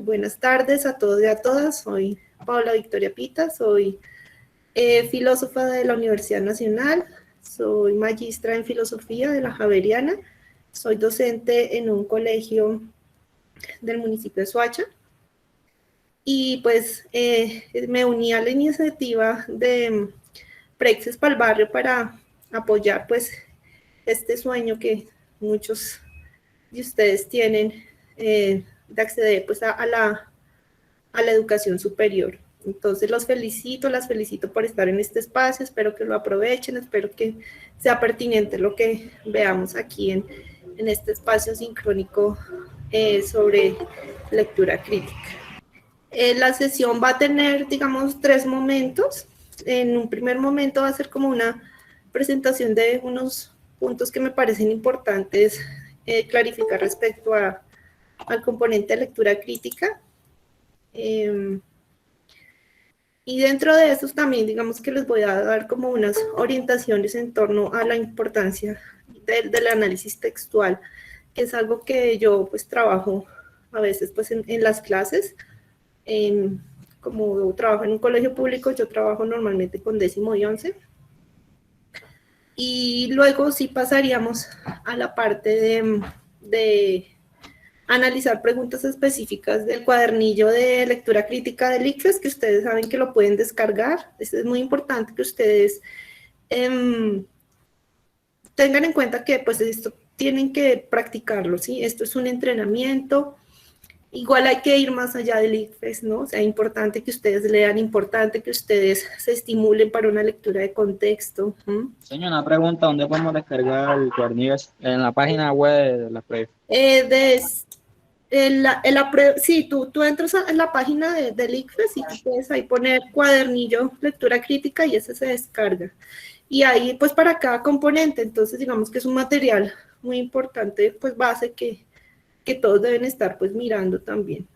Buenas tardes a todos y a todas. Soy Paula Victoria Pita, soy filósofa de la Universidad Nacional, soy magistra en filosofía de la Javeriana, soy docente en un colegio del municipio de Soacha y pues me uní a la iniciativa de Praxis para el Barrio para apoyar pues este sueño que muchos de ustedes tienen de acceder pues a la educación superior. Entonces las felicito por estar en este espacio, espero que lo aprovechen, espero que sea pertinente lo que veamos aquí en este espacio sincrónico sobre lectura crítica. La sesión va a tener, digamos, 3 momentos. En un primer momento va a ser como una presentación de unos puntos que me parecen importantes clarificar respecto al componente de lectura crítica. Y dentro de estos también, digamos que les voy a dar como unas orientaciones en torno a la importancia del análisis textual, que es algo que yo pues trabajo a veces pues en las clases. Como trabajo en un colegio público, yo trabajo normalmente con 10º y 11. Y luego sí pasaríamos a la parte de analizar preguntas específicas del cuadernillo de lectura crítica del ICFES, que ustedes saben que lo pueden descargar. Es muy importante que ustedes tengan en cuenta que pues esto tienen que practicarlo, ¿sí? Esto es un entrenamiento. Igual hay que ir más allá del ICFES, ¿no? O sea, importante que ustedes lean, importante que ustedes se estimulen para una lectura de contexto. Señor, una pregunta, ¿dónde podemos descargar el cuadernillo? En la página web de la PREF. Sí, tú entras en la página del ICFES y tú puedes ahí poner cuadernillo lectura crítica y ese se descarga. Y ahí pues para cada componente, entonces digamos que es un material muy importante, pues base que todos deben estar pues mirando también.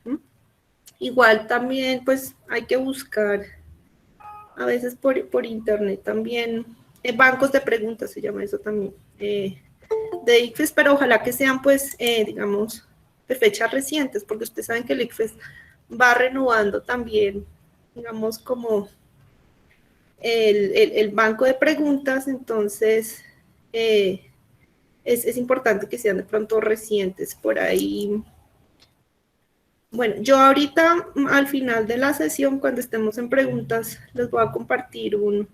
Igual también pues hay que buscar a veces por internet también bancos de preguntas, se llama eso también, de ICFES, pero ojalá que sean pues digamos de fechas recientes, porque ustedes saben que el ICFES va renovando también, digamos, como el banco de preguntas, entonces es importante que sean de pronto recientes por ahí. Bueno, yo ahorita al final de la sesión, cuando estemos en preguntas, les voy a compartir un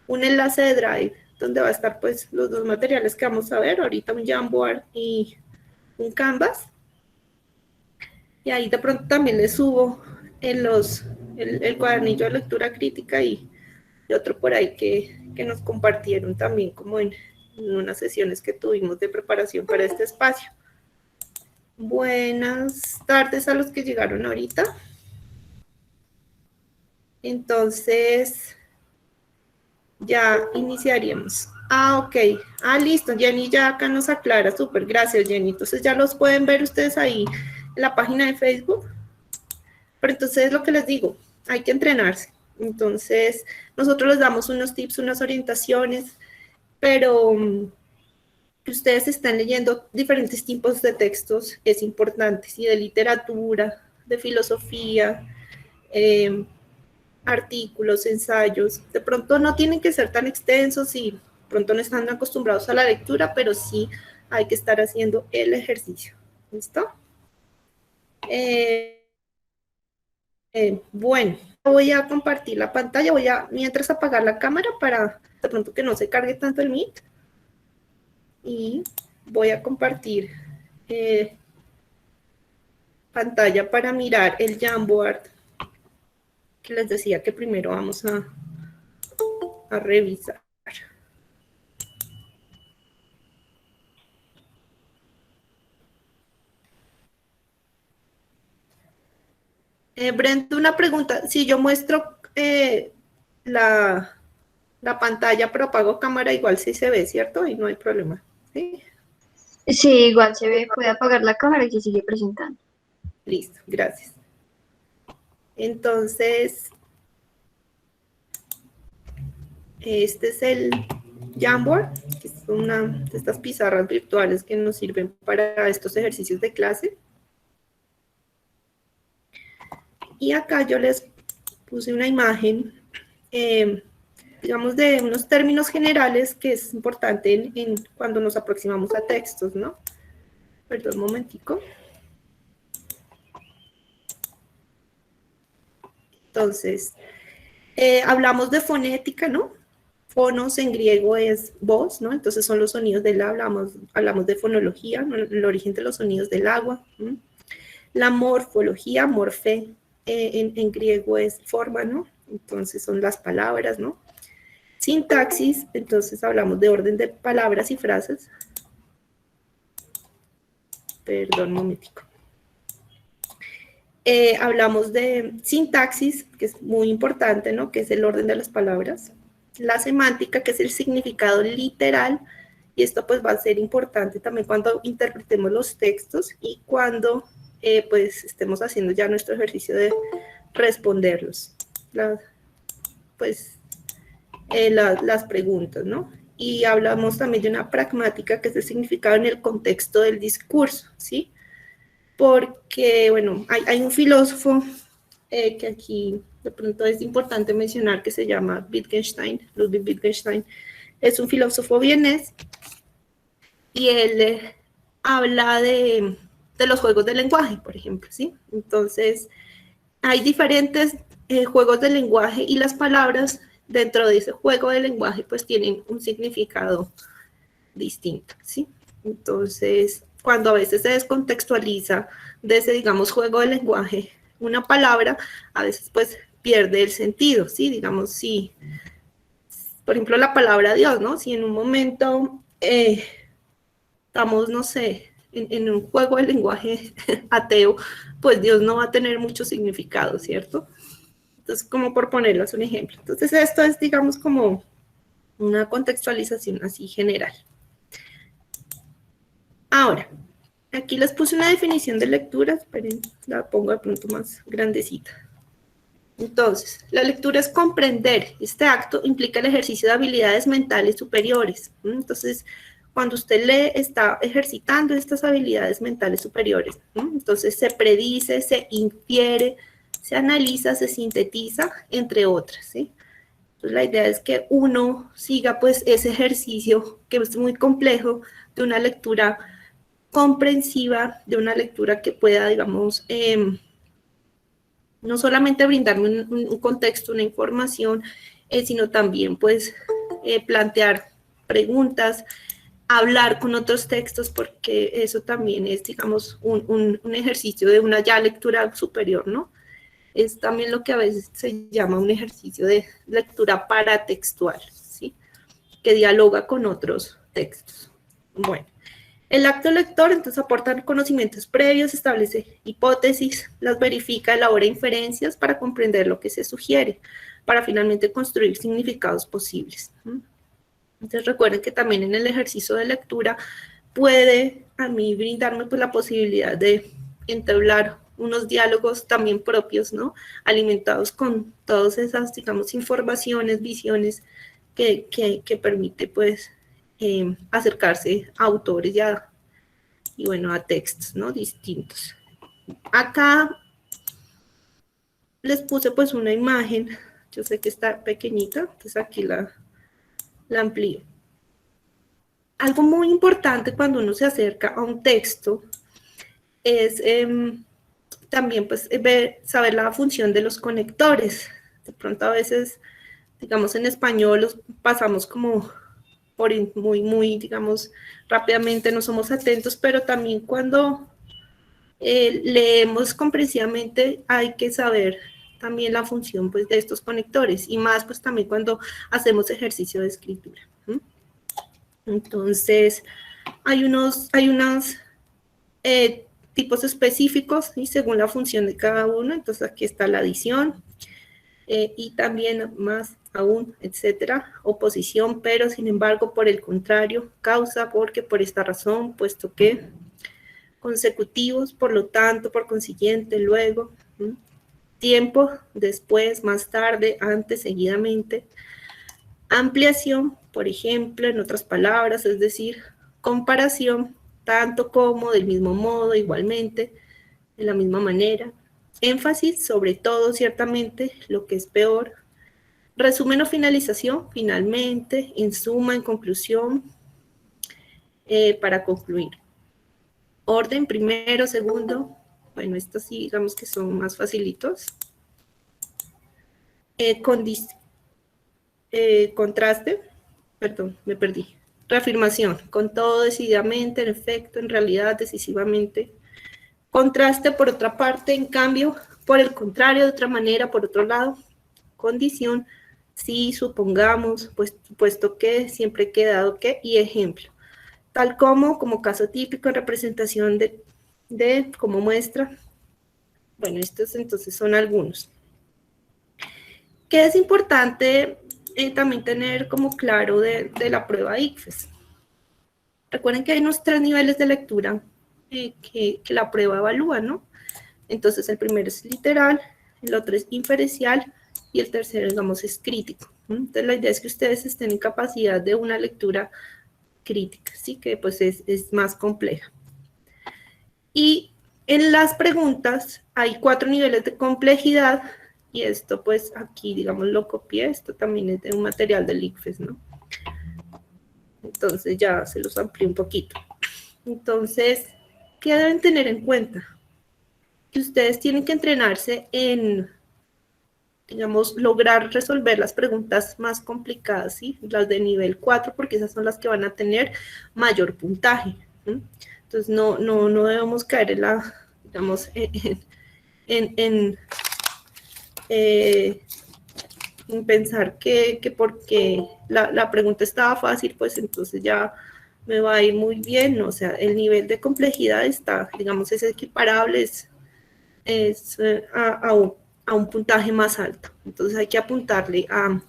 enlace de Drive, donde va a estar pues los 2 materiales que vamos a ver, ahorita un Jamboard y un Canvas. Y ahí de pronto también les subo el cuadernillo de lectura crítica y otro por ahí que nos compartieron también como en unas sesiones que tuvimos de preparación para este espacio. Buenas tardes a los que llegaron ahorita. Entonces, ya iniciaríamos. Ok. Listo. Jenny ya acá nos aclara. Súper. Gracias, Jenny. Entonces ya los pueden ver ustedes ahí en la página de Facebook. Pero entonces lo que les digo, hay que entrenarse. Entonces, nosotros les damos unos tips, unas orientaciones, pero que ustedes están leyendo diferentes tipos de textos es importante, ¿sí? De literatura, de filosofía, artículos, ensayos. De pronto no tienen que ser tan extensos y de pronto no están acostumbrados a la lectura, pero sí hay que estar haciendo el ejercicio. ¿Listo? Bueno, voy a compartir la pantalla, voy a mientras apagar la cámara para de pronto que no se cargue tanto el Meet. Y voy a compartir pantalla para mirar el Jamboard que les decía que primero vamos a revisar. Brent, una pregunta. Si yo muestro la pantalla pero apago cámara, igual sí se ve, ¿cierto? Y no hay problema. ¿Sí? Sí, igual se ve, puede apagar la cámara y se sigue presentando. Listo, gracias. Entonces, este es el Jamboard, que es una de estas pizarras virtuales que nos sirven para estos ejercicios de clase. Y acá yo les puse una imagen, digamos, de unos términos generales que es importante cuando nos aproximamos a textos, ¿no? Perdón, un momentico. Entonces, hablamos de fonética, ¿no? Fonos en griego es voz, ¿no? Entonces son los sonidos del habla, hablamos de fonología, ¿no? El origen de los sonidos del agua. ¿No? La morfología, morfe, en griego es forma, ¿no? Entonces son las palabras, ¿no? Sintaxis, entonces hablamos de orden de palabras y frases. Perdón, un momentico. Hablamos de sintaxis, que es muy importante, ¿no? Que es el orden de las palabras. La semántica, que es el significado literal, y esto pues va a ser importante también cuando interpretemos los textos y cuando pues estemos haciendo ya nuestro ejercicio de responderlos. Las preguntas, ¿no? Y hablamos también de una pragmática, que es el significado en el contexto del discurso, ¿sí? Porque, bueno, hay un filósofo que aquí de pronto es importante mencionar, que se llama Wittgenstein, Ludwig Wittgenstein. Es un filósofo vienés y él habla de los juegos de lenguaje, por ejemplo, ¿sí? Entonces, hay diferentes juegos de lenguaje y las palabras dentro de ese juego de lenguaje pues tienen un significado distinto, ¿sí? Entonces, cuando a veces se descontextualiza de ese, digamos, juego de lenguaje, una palabra, a veces pues pierde el sentido, ¿sí? Digamos, si, por ejemplo, la palabra Dios, ¿no? Si en un momento estamos, no sé, en un juego de lenguaje ateo, pues Dios no va a tener mucho significado, ¿cierto? Entonces, como por ponerles un ejemplo. Entonces, esto es, digamos, como una contextualización así general. Ahora, aquí les puse una definición de lectura, esperen, la pongo de pronto más grandecita. Entonces, la lectura es comprender. Este acto implica el ejercicio de habilidades mentales superiores. Entonces, cuando usted lee, está ejercitando estas habilidades mentales superiores. Entonces, se predice, se infiere, se analiza, se sintetiza, entre otras, ¿sí? Entonces, la idea es que uno siga, pues, ese ejercicio que es muy complejo de una lectura comprensiva, de una lectura que pueda, digamos, no solamente brindarme un contexto, una información, sino también, pues, plantear preguntas, hablar con otros textos, porque eso también es, digamos, un ejercicio de una ya lectura superior, ¿no? Es también lo que a veces se llama un ejercicio de lectura paratextual, ¿sí? Que dialoga con otros textos. Bueno. El acto lector, entonces, aporta conocimientos previos, establece hipótesis, las verifica, elabora inferencias para comprender lo que se sugiere, para finalmente construir significados posibles. Entonces, recuerden que también en el ejercicio de lectura puede a mí brindarme pues la posibilidad de entablar unos diálogos también propios, ¿no? Alimentados con todas esas, digamos, informaciones, visiones que permite, pues, acercarse a autores y bueno, a textos, ¿no? Distintos. Acá les puse pues una imagen, yo sé que está pequeñita, entonces aquí la amplío. Algo muy importante cuando uno se acerca a un texto es también pues saber la función de los conectores. De pronto a veces, digamos, en español los pasamos como por muy, digamos, rápidamente, no somos atentos, pero también cuando leemos comprensivamente hay que saber también la función pues de estos conectores, y más pues también cuando hacemos ejercicio de escritura. Entonces, hay unos tipos específicos y según la función de cada uno. Entonces aquí está la adición, y también más aún, etcétera, oposición, pero sin embargo, por el contrario, causa, porque, por esta razón, puesto que, consecutivos, por lo tanto, por consiguiente, luego, tiempo, después, más tarde, antes, seguidamente, ampliación, por ejemplo, en otras palabras, es decir, comparación, tanto como, del mismo modo, igualmente, de la misma manera, énfasis, sobre todo, ciertamente, lo que es peor, resumen o finalización, finalmente, en suma, en conclusión, para concluir. Orden, primero, segundo, bueno, estos sí, digamos que son más facilitos. Contraste, perdón, me perdí. Reafirmación, con todo, decididamente, en efecto, en realidad, decisivamente. Contraste, por otra parte, en cambio, por el contrario, de otra manera, por otro lado. Condición, sí, supongamos, pues, puesto que, siempre quedado que, y ejemplo. Tal como caso típico, representación de como muestra. Bueno, estos entonces son algunos. ¿Qué es importante también tener como claro de la prueba ICFES? Recuerden que hay unos 3 niveles de lectura que la prueba evalúa, ¿no? Entonces, el primero es literal, el otro es inferencial y el tercero, digamos, es crítico. Entonces, la idea es que ustedes estén en capacidad de una lectura crítica, ¿sí? Que pues es más compleja. Y en las preguntas hay 4 niveles de complejidad y esto pues aquí, digamos, lo copié. Esto también es de un material del ICFES, ¿no? Entonces ya se los amplié un poquito. Entonces, ¿qué deben tener en cuenta? Que ustedes tienen que entrenarse en, digamos, lograr resolver las preguntas más complicadas, ¿sí? Las de nivel 4, porque esas son las que van a tener mayor puntaje. ¿Sí? Entonces, no debemos caer en la, digamos, en pensar que porque la pregunta estaba fácil, pues entonces ya me va a ir muy bien. O sea, el nivel de complejidad está, digamos, es equiparable, es a un puntaje más alto. Entonces hay que apuntarle a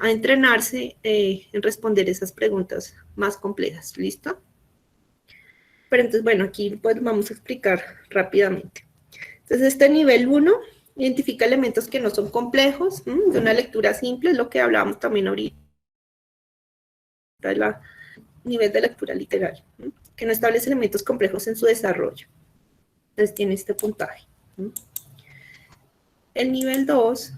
entrenarse en responder esas preguntas más complejas. ¿Listo? Pero entonces, bueno, aquí pues vamos a explicar rápidamente. Entonces, este nivel 1 identifica elementos que no son complejos, de una lectura simple, es lo que hablábamos también ahorita, el nivel de lectura literal, que no establece elementos complejos en su desarrollo. Entonces, tiene este puntaje. El nivel 2,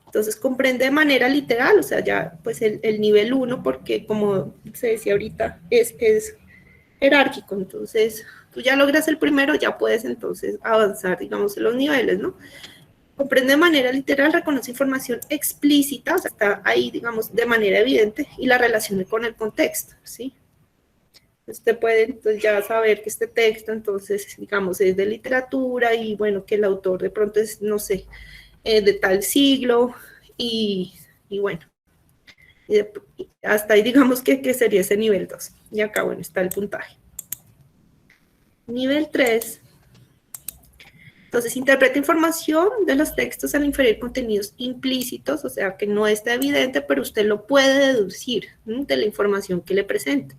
entonces comprende de manera literal, o sea, ya pues el nivel 1, porque como se decía ahorita, es jerárquico, entonces tú ya logras el primero, ya puedes entonces avanzar, digamos, en los niveles, ¿no? Comprende de manera literal, reconoce información explícita, o sea, está ahí, digamos, de manera evidente, y la relaciona con el contexto, ¿sí? Usted puede entonces ya saber que este texto, entonces, digamos, es de literatura, y bueno, que el autor de pronto es, no sé, de tal siglo, y bueno, hasta ahí digamos que sería ese nivel 2. Y acá, bueno, está el puntaje. Nivel 3. Entonces, interpreta información de los textos al inferir contenidos implícitos, o sea, que no está evidente, pero usted lo puede deducir de la información que le presenta.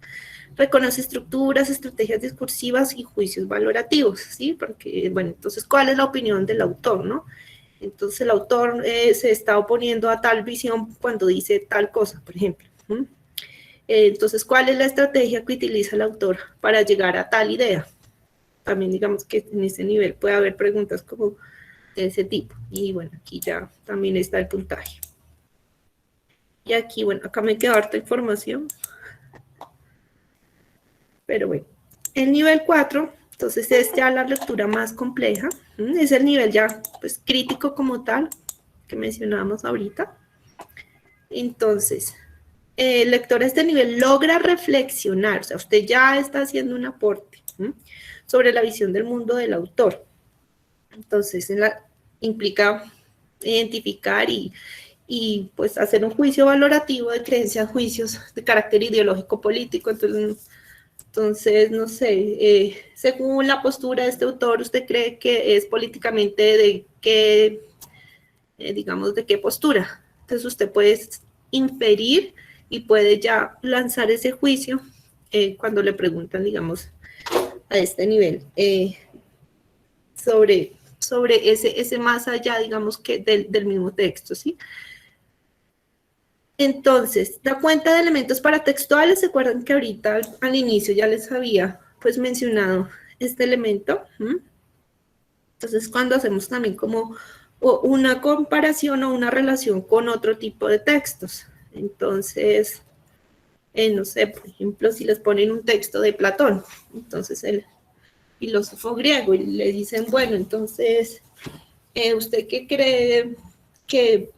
Reconoce estructuras, estrategias discursivas y juicios valorativos, ¿sí? Porque, bueno, entonces, ¿cuál es la opinión del autor, no? Entonces, el autor se está oponiendo a tal visión cuando dice tal cosa, por ejemplo. Entonces, ¿cuál es la estrategia que utiliza el autor para llegar a tal idea? También digamos que en ese nivel puede haber preguntas como de ese tipo. Y bueno, aquí ya también está el puntaje. Y aquí, bueno, acá me queda harta información. Pero bueno, el nivel 4, entonces es ya la lectura más compleja. Es el nivel ya, pues, crítico como tal, que mencionábamos ahorita. Entonces, el lector a este nivel logra reflexionar, o sea, usted ya está haciendo un aporte sobre la visión del mundo del autor. Entonces, implica identificar y pues hacer un juicio valorativo de creencias, juicios de carácter ideológico político. Entonces no sé, según la postura de este autor, ¿usted cree que es políticamente de qué, digamos, de qué postura? Entonces usted puede inferir y puede ya lanzar ese juicio cuando le preguntan, digamos, a este nivel sobre ese más allá, digamos, que del mismo texto, ¿sí? Entonces, da cuenta de elementos paratextuales. ¿Se acuerdan que ahorita al inicio ya les había pues mencionado este elemento? Entonces, cuando hacemos también como una comparación o una relación con otro tipo de textos. Entonces, no sé, por ejemplo, si les ponen un texto de Platón, entonces el filósofo griego, y le dicen, bueno, entonces, ¿usted qué cree que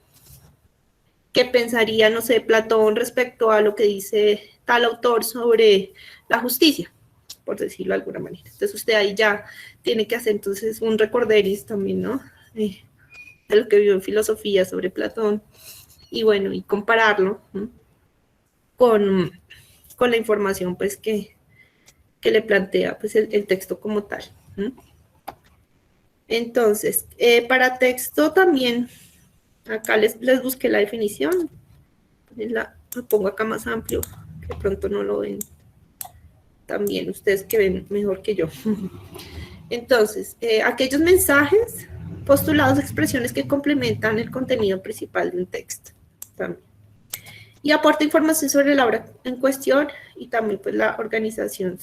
pensaría, no sé, Platón respecto a lo que dice tal autor sobre la justicia, por decirlo de alguna manera? Entonces usted ahí ya tiene que hacer entonces un recorderis también, ¿no? De lo que vio en filosofía sobre Platón, y bueno, y compararlo, ¿no? con, con la información pues que le plantea pues el texto como tal, ¿no? Entonces, para texto también, acá les busqué la definición, lo pongo acá más amplio, que pronto no lo ven también, ustedes que ven mejor que yo. Entonces, aquellos mensajes, postulados, expresiones que complementan el contenido principal de un texto también. Y aporta información sobre la obra en cuestión y también pues la organización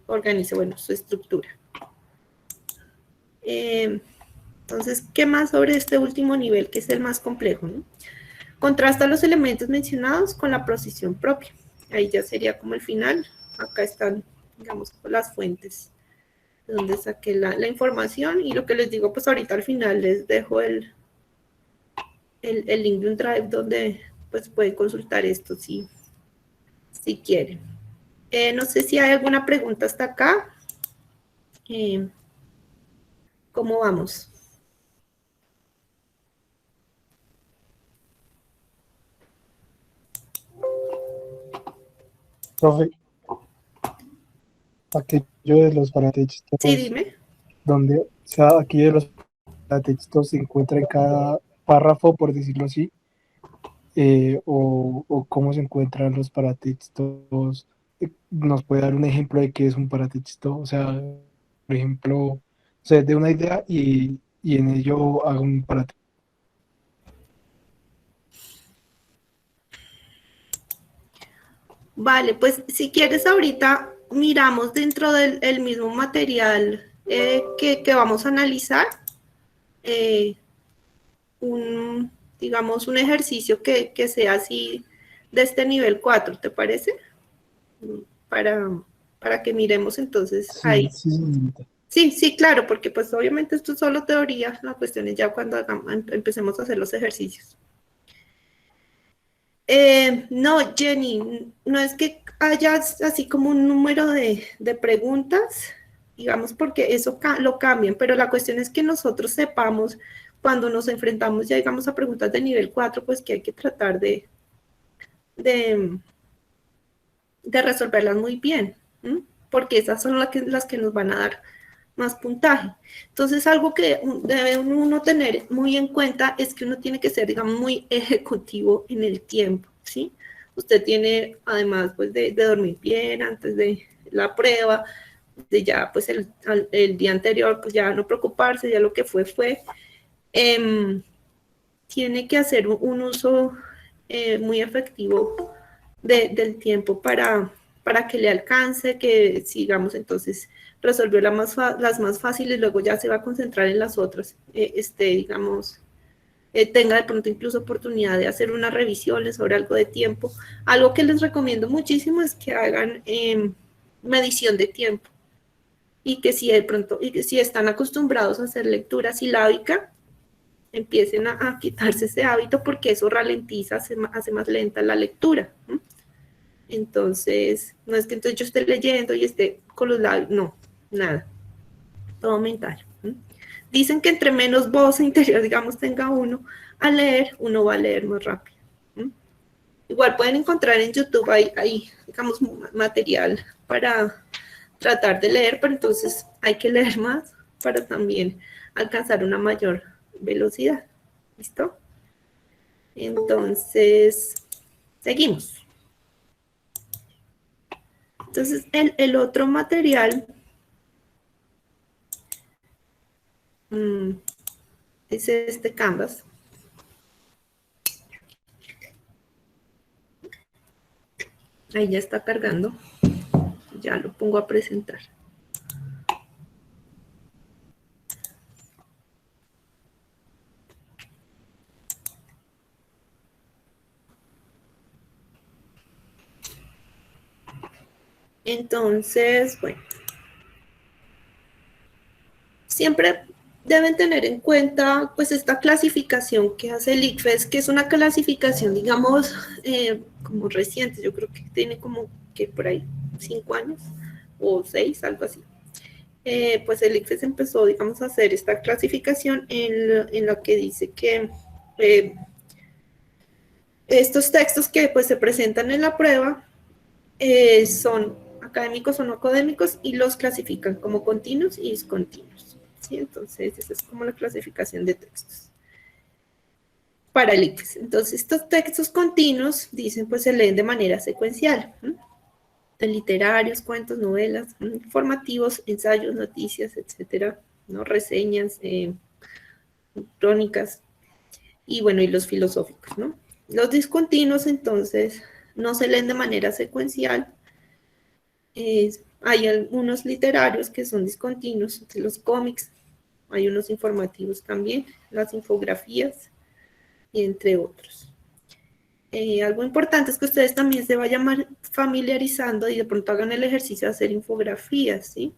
organiza, bueno, su estructura. Entonces, ¿qué más sobre este último nivel, que es el más complejo, ¿no? Contrasta los elementos mencionados con la posición propia. Ahí ya sería como el final. Acá están, digamos, las fuentes de donde saqué la información, y lo que les digo, pues ahorita al final les dejo el link de un drive donde pues pueden consultar esto si quieren. No sé si hay alguna pregunta hasta acá. ¿Cómo vamos? Profe, aquello de los Sí, paratextos, dime. donde, o sea, aquí de los paratextos se encuentra en cada párrafo, por decirlo así, o cómo se encuentran los paratextos. ¿Nos puede dar un ejemplo de qué es un paratexto? O sea, por ejemplo, o sea, de una idea y en ello hago un paratexto. Vale, pues si quieres ahorita miramos dentro del mismo material que vamos a analizar, digamos, un ejercicio que sea así de este nivel 4, ¿te parece? Para, para que miremos entonces Sí, ahí. sí, señorita. Sí, sí, claro, porque pues obviamente esto es solo teoría, la cuestión es ya cuando empecemos a hacer los ejercicios. No, Jenny, no es que haya así como un número de preguntas, digamos, porque eso lo cambian, pero la cuestión es que nosotros sepamos cuando nos enfrentamos ya, digamos, a preguntas de nivel 4, pues que hay que tratar de, de resolverlas muy bien, ¿m? Porque esas son las que nos van a dar más puntaje. Entonces, algo que debe uno tener muy en cuenta es que uno tiene que ser, digamos, muy ejecutivo en el tiempo, ¿sí? Usted tiene, además, pues, de dormir bien antes de la prueba, de ya, pues, el día anterior, pues, ya no preocuparse, ya lo que fue. Tiene que hacer un uso muy efectivo del tiempo para que le alcance, que sigamos entonces resolvió las más fáciles, luego ya se va a concentrar en las otras, digamos, tenga de pronto incluso oportunidad de hacer unas revisiones sobre algo de tiempo. Algo que les recomiendo muchísimo es que hagan medición de tiempo, y que si de pronto, y que si están acostumbrados a hacer lectura silábica, empiecen a quitarse ese hábito, porque eso ralentiza, hace más lenta la lectura. Entonces, no es que entonces yo esté leyendo y esté con los labios, no, nada, todo mental. Dicen que entre menos voz interior, digamos, tenga uno a leer, uno va a leer más rápido. Igual pueden encontrar en YouTube, hay, digamos, material para tratar de leer, pero entonces hay que leer más para también alcanzar una mayor velocidad. ¿Listo? Entonces, seguimos. Entonces, el otro material es este Canvas. Ahí ya está cargando. Ya lo pongo a presentar. Entonces, bueno, siempre deben tener en cuenta pues esta clasificación que hace el ICFES, que es una clasificación, digamos, como reciente. Yo creo que tiene como que por ahí 5 años o 6, algo así. Pues el ICFES empezó, digamos, a hacer esta clasificación en la que dice que estos textos que pues se presentan en la prueba son académicos o no académicos y los clasifican como continuos y discontinuos, ¿sí? Entonces, esa es como la clasificación de textos para el ICFES. Entonces, estos textos continuos, dicen, pues se leen de manera secuencial, de literarios, cuentos, novelas, informativos, ensayos, noticias, etcétera, ¿no? Reseñas, crónicas, y bueno, y los filosóficos, ¿no? Los discontinuos, entonces, no se leen de manera secuencial. Hay algunos literarios que son discontinuos, los cómics, hay unos informativos también, las infografías, y entre otros. Algo importante es que ustedes también se vayan familiarizando y de pronto hagan el ejercicio de hacer infografías, ¿sí?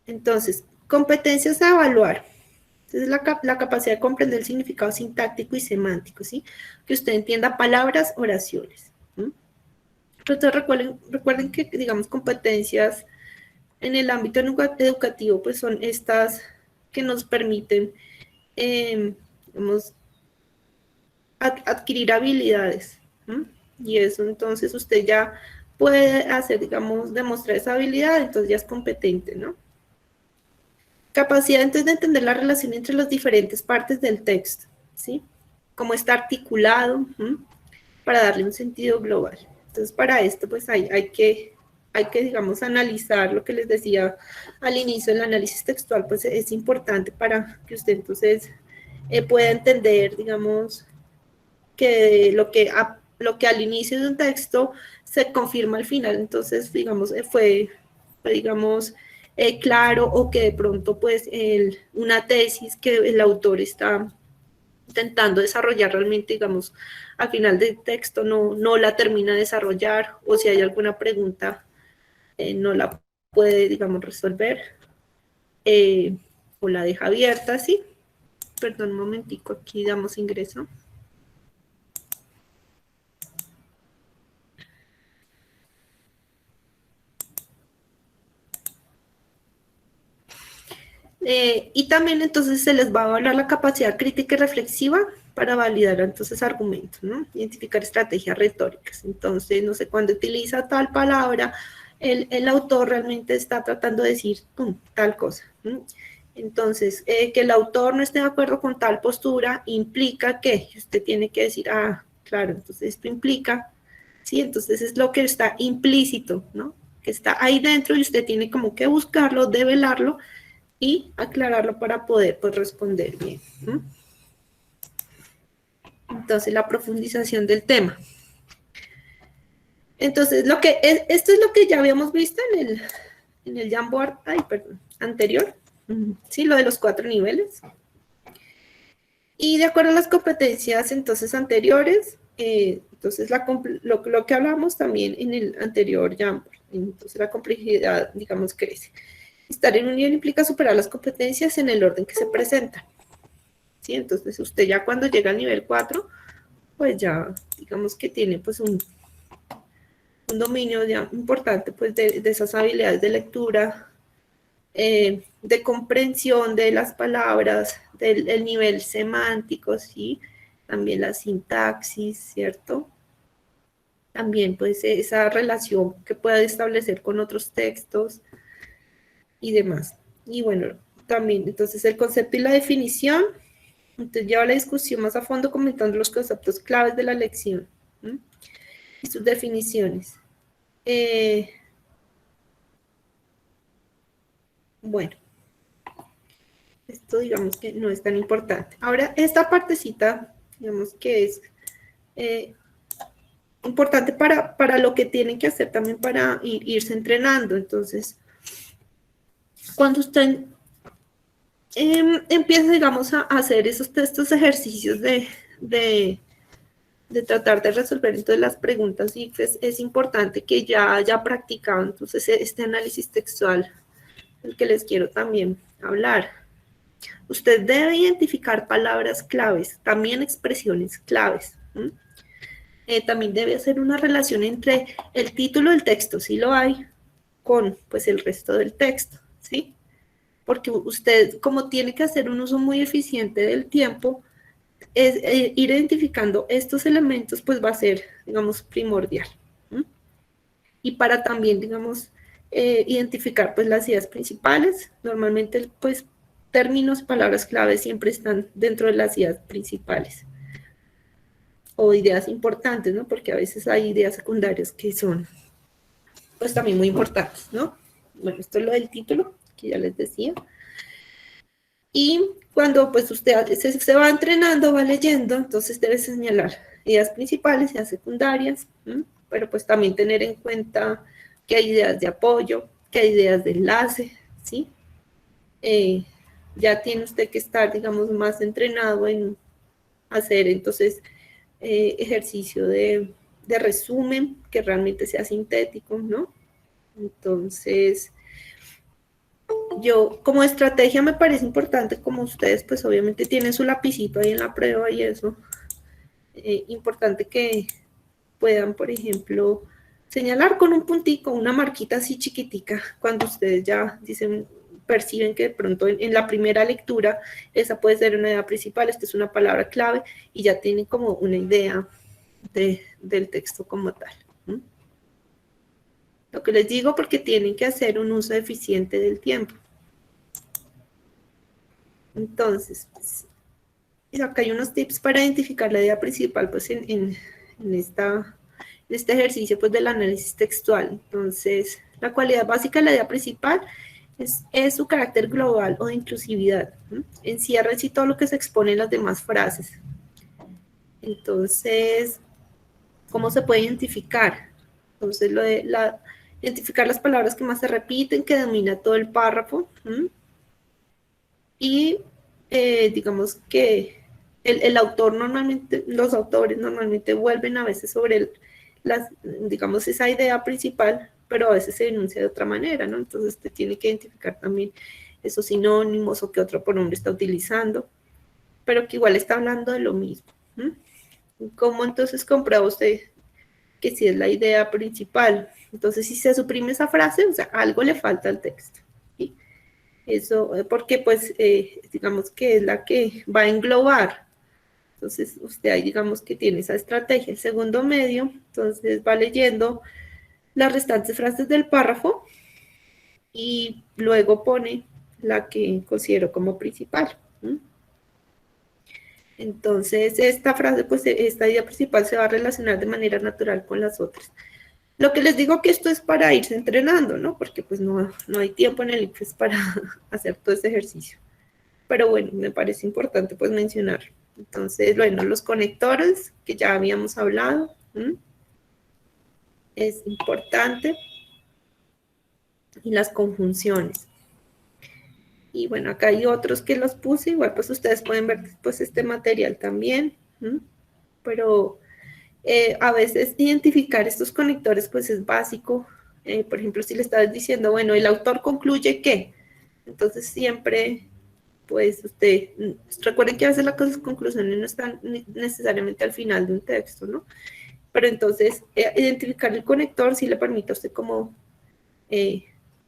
Entonces, competencias a evaluar. Es la capacidad de comprender el significado sintáctico y semántico, ¿sí? Que usted entienda palabras, oraciones. Entonces, recuerden que, digamos, competencias en el ámbito educativo, pues son estas que nos permiten, digamos, adquirir habilidades. Y eso, entonces, usted ya puede hacer, digamos, demostrar esa habilidad, entonces ya es competente, ¿no? Capacidad entonces de entender la relación entre las diferentes partes del texto, ¿sí? Cómo está articulado, para darle un sentido global. Entonces, para esto, pues hay que, digamos, analizar lo que les decía al inicio, el análisis textual, pues es importante para que usted entonces pueda entender, digamos, que lo que al inicio de un texto se confirma al final. Entonces, digamos, fue digamos, claro, o que de pronto, pues, una tesis que el autor está intentando desarrollar realmente, digamos, al final del texto no la termina de desarrollar, o si hay alguna pregunta, no la puede, digamos, resolver, o la deja abierta, ¿sí? Perdón, un momentico, aquí damos ingreso. Y también entonces se les va a evaluar la capacidad crítica y reflexiva para validar entonces argumentos, ¿no? Identificar estrategias retóricas. Entonces, no sé, cuando utiliza tal palabra, el autor realmente está tratando de decir tal cosa. Entonces, que el autor no esté de acuerdo con tal postura implica que usted tiene que decir, claro, entonces esto implica, ¿sí? Entonces es lo que está implícito, ¿no? Que está ahí dentro y usted tiene como que buscarlo, develarlo y aclararlo para poder, pues, responder bien. Entonces, la profundización del tema. Entonces, esto es lo que ya habíamos visto en el Jamboard, anterior, sí, lo de los 4 niveles. Y de acuerdo a las competencias, entonces, anteriores, entonces, lo que hablamos también en el anterior Jamboard, entonces, la complejidad, digamos, crece. Estar en un nivel implica superar las competencias en el orden que se presentan, ¿sí? Entonces, usted ya cuando llega al nivel 4, pues ya, digamos que tiene, pues, un dominio ya importante, pues, de esas habilidades de lectura, de comprensión de las palabras, del nivel semántico, ¿sí? También la sintaxis, ¿cierto? También, pues, esa relación que pueda establecer con otros textos y demás. Y bueno, también, entonces, el concepto y la definición. Entonces, lleva la discusión más a fondo comentando los conceptos claves de la lección, y sus definiciones. Bueno, esto digamos que no es tan importante. Ahora, esta partecita, digamos que es importante para lo que tienen que hacer también para irse entrenando. Entonces, cuando usted empieza, digamos, a hacer estos ejercicios de de tratar de resolver entonces las preguntas ICFES, es importante que ya haya practicado entonces este análisis textual, el que les quiero también hablar. Usted debe identificar palabras claves, también expresiones claves. También debe hacer una relación entre el título del texto, si lo hay, con pues el resto del texto, ¿sí? Porque usted, como tiene que hacer un uso muy eficiente del tiempo, ir identificando estos elementos pues va a ser, digamos, primordial. Y para también, digamos, identificar pues las ideas principales, normalmente pues términos, palabras clave siempre están dentro de las ideas principales o ideas importantes, ¿no? Porque a veces hay ideas secundarias que son pues también muy importantes, ¿no? Bueno, esto es lo del título, que ya les decía. Y cuando pues usted se va entrenando, va leyendo, entonces debe señalar ideas principales, ideas secundarias, pero pues también tener en cuenta que hay ideas de apoyo, que hay ideas de enlace, ¿sí? Ya tiene usted que estar, digamos, más entrenado en hacer entonces ejercicio de resumen, que realmente sea sintético, ¿no? Entonces, yo como estrategia me parece importante, como ustedes pues obviamente tienen su lapicito ahí en la prueba y eso, importante que puedan, por ejemplo, señalar con un puntico, una marquita así chiquitica, cuando ustedes ya dicen, perciben que de pronto en la primera lectura esa puede ser una idea principal, esta es una palabra clave y ya tienen como una idea del texto como tal. Lo que les digo porque tienen que hacer un uso eficiente del tiempo. Entonces, pues, acá hay unos tips para identificar la idea principal pues en este ejercicio pues del análisis textual. Entonces, la cualidad básica de la idea principal es su carácter global o de inclusividad. Encierra en sí todo lo que se expone en las demás frases. Entonces, ¿cómo se puede identificar? Entonces, identificar las palabras que más se repiten, que domina todo el párrafo. Y digamos que el autor normalmente, los autores normalmente vuelven a veces sobre digamos, esa idea principal, pero a veces se denuncia de otra manera, ¿no? Entonces usted tiene que identificar también esos sinónimos o qué otro pronombre está utilizando, pero que igual está hablando de lo mismo. ¿Cómo entonces comprueba usted que sí es la idea principal? Entonces, si se suprime esa frase, o sea, algo le falta al texto. ¿Sí? Eso, porque pues, digamos que es la que va a englobar. Entonces, usted ahí digamos que tiene esa estrategia. El segundo medio, entonces va leyendo las restantes frases del párrafo y luego pone la que considero como principal. Entonces, esta frase, pues, esta idea principal se va a relacionar de manera natural con las otras. Lo que les digo que esto es para irse entrenando, ¿no? Porque pues no hay tiempo en el ICFES para hacer todo ese ejercicio. Pero bueno, me parece importante pues mencionar. Entonces, bueno, los conectores que ya habíamos hablado, es importante. Y las conjunciones. Y bueno, acá hay otros que los puse, igual pues ustedes pueden ver pues este material también, pero a veces identificar estos conectores pues es básico. Por ejemplo, si le estás diciendo, bueno, el autor concluye que, entonces siempre pues recuerden que a veces las conclusiones no están necesariamente al final de un texto, ¿no? Pero entonces identificar el conector sí le permite a usted como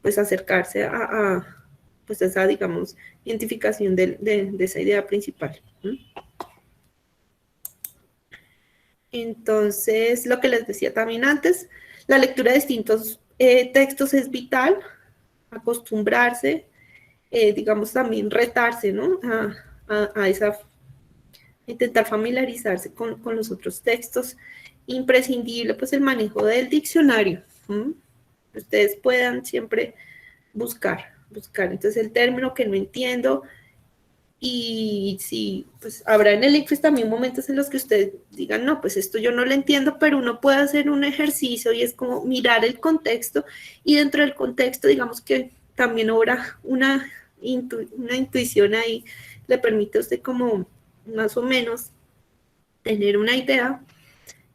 pues acercarse pues esa, digamos, identificación de esa idea principal. Entonces, lo que les decía también antes, la lectura de distintos textos es vital, acostumbrarse, digamos, también retarse, ¿no? Intentar familiarizarse con los otros textos. Imprescindible, pues, el manejo del diccionario. Ustedes puedan siempre buscar. Entonces, el término que no entiendo, y sí, pues habrá en el ICFES también momentos en los que ustedes digan, no, pues esto yo no lo entiendo, pero uno puede hacer un ejercicio y es como mirar el contexto, y dentro del contexto, digamos que también obra una intuición ahí, le permite a usted como más o menos tener una idea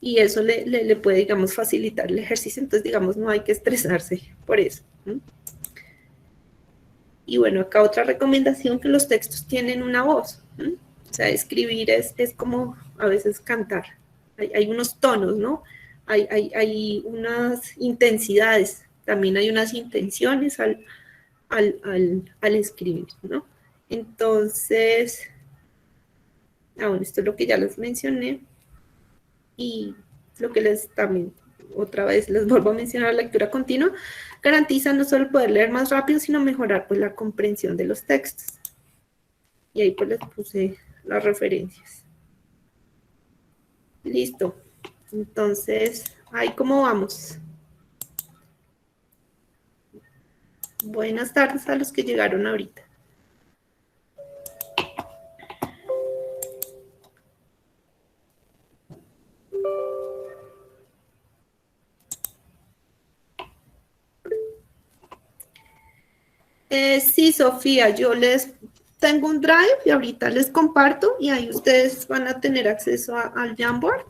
y eso le puede, digamos, facilitar el ejercicio. Entonces, digamos, no hay que estresarse por eso. Y bueno, acá otra recomendación, que los textos tienen una voz. O sea, escribir es como a veces cantar. Hay unos tonos, ¿no? Hay unas intensidades, también hay unas intenciones al escribir, ¿no? Entonces, bueno, esto es lo que ya les mencioné. Y lo que les también, otra vez les vuelvo a mencionar, la lectura continua garantiza no solo poder leer más rápido, sino mejorar pues la comprensión de los textos. Y ahí pues les puse las referencias. Listo. Entonces, ahí cómo vamos. Buenas tardes a los que llegaron ahorita. Sí, Sofía, yo les tengo un Drive y ahorita les comparto y ahí ustedes van a tener acceso al Jamboard,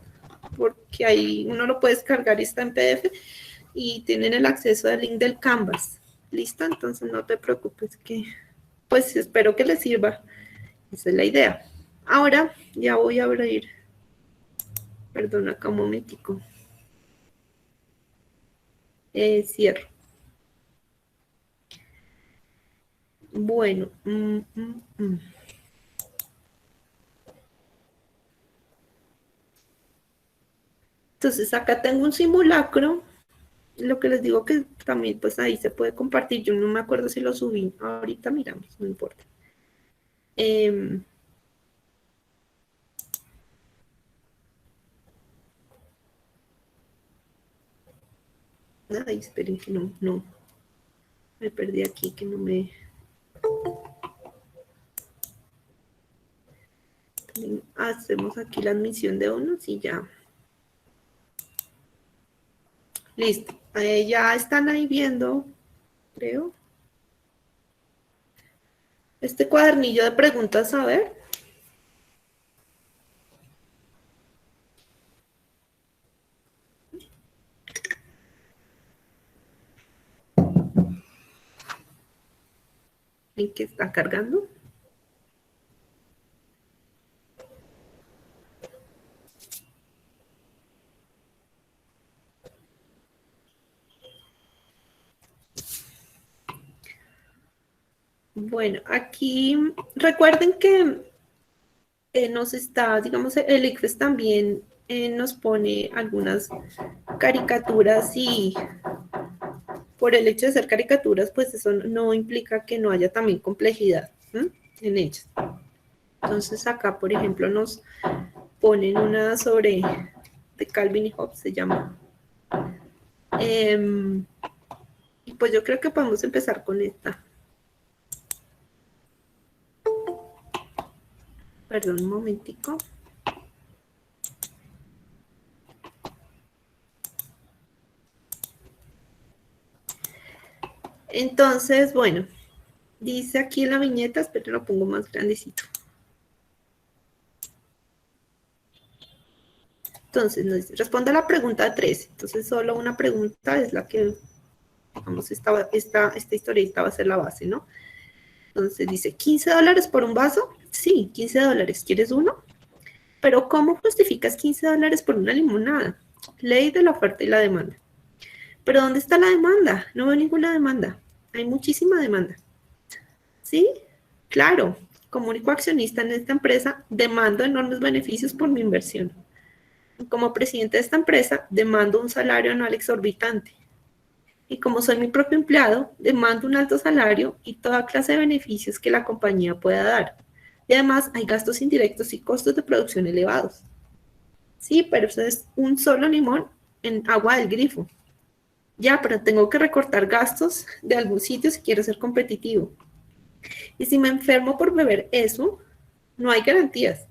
porque ahí uno lo puede descargar y está en PDF y tienen el acceso al link del Canvas. ¿Listo? Entonces no te preocupes, que pues espero que les sirva. Esa es la idea. Ahora ya voy a abrir, perdón, acá un momentico. Cierro. Bueno. Entonces acá tengo un simulacro. Lo que les digo que también pues ahí se puede compartir. Yo no me acuerdo si lo subí. Ahorita miramos, no importa. Ay, esperen que no. Me perdí aquí, que no me... Hacemos aquí la admisión de unos y ya. Listo. Ya están ahí viendo, creo. Este cuadernillo de preguntas, a ver. ¿En qué está cargando? Bueno, aquí recuerden que nos está, digamos, el ICFES también nos pone algunas caricaturas y por el hecho de ser caricaturas, pues eso no implica que no haya también complejidad en ellas. Entonces acá, por ejemplo, nos ponen una sobre de Calvin y Hobbes, se llama. Y pues yo creo que podemos empezar con esta. Perdón, un momentico. Entonces, bueno, dice aquí en la viñeta, espero lo pongo más grandecito. Entonces, nos dice, responde a la pregunta 3. Entonces, solo una pregunta es la que, digamos, esta historieta va a ser la base, ¿no? Entonces, dice, $15 por un vaso. Sí, $15. ¿Quieres uno? Pero, ¿cómo justificas $15 por una limonada? Ley de la oferta y la demanda. ¿Pero dónde está la demanda? No veo ninguna demanda. Hay muchísima demanda. ¿Sí? Claro. Como único accionista en esta empresa, demando enormes beneficios por mi inversión. Como presidente de esta empresa, demando un salario anual exorbitante. Y como soy mi propio empleado, demando un alto salario y toda clase de beneficios que la compañía pueda dar. Y además hay gastos indirectos y costos de producción elevados. Sí, pero eso es un solo limón en agua del grifo. Ya, pero tengo que recortar gastos de algún sitio si quiero ser competitivo. Y si me enfermo por beber eso, no hay garantías.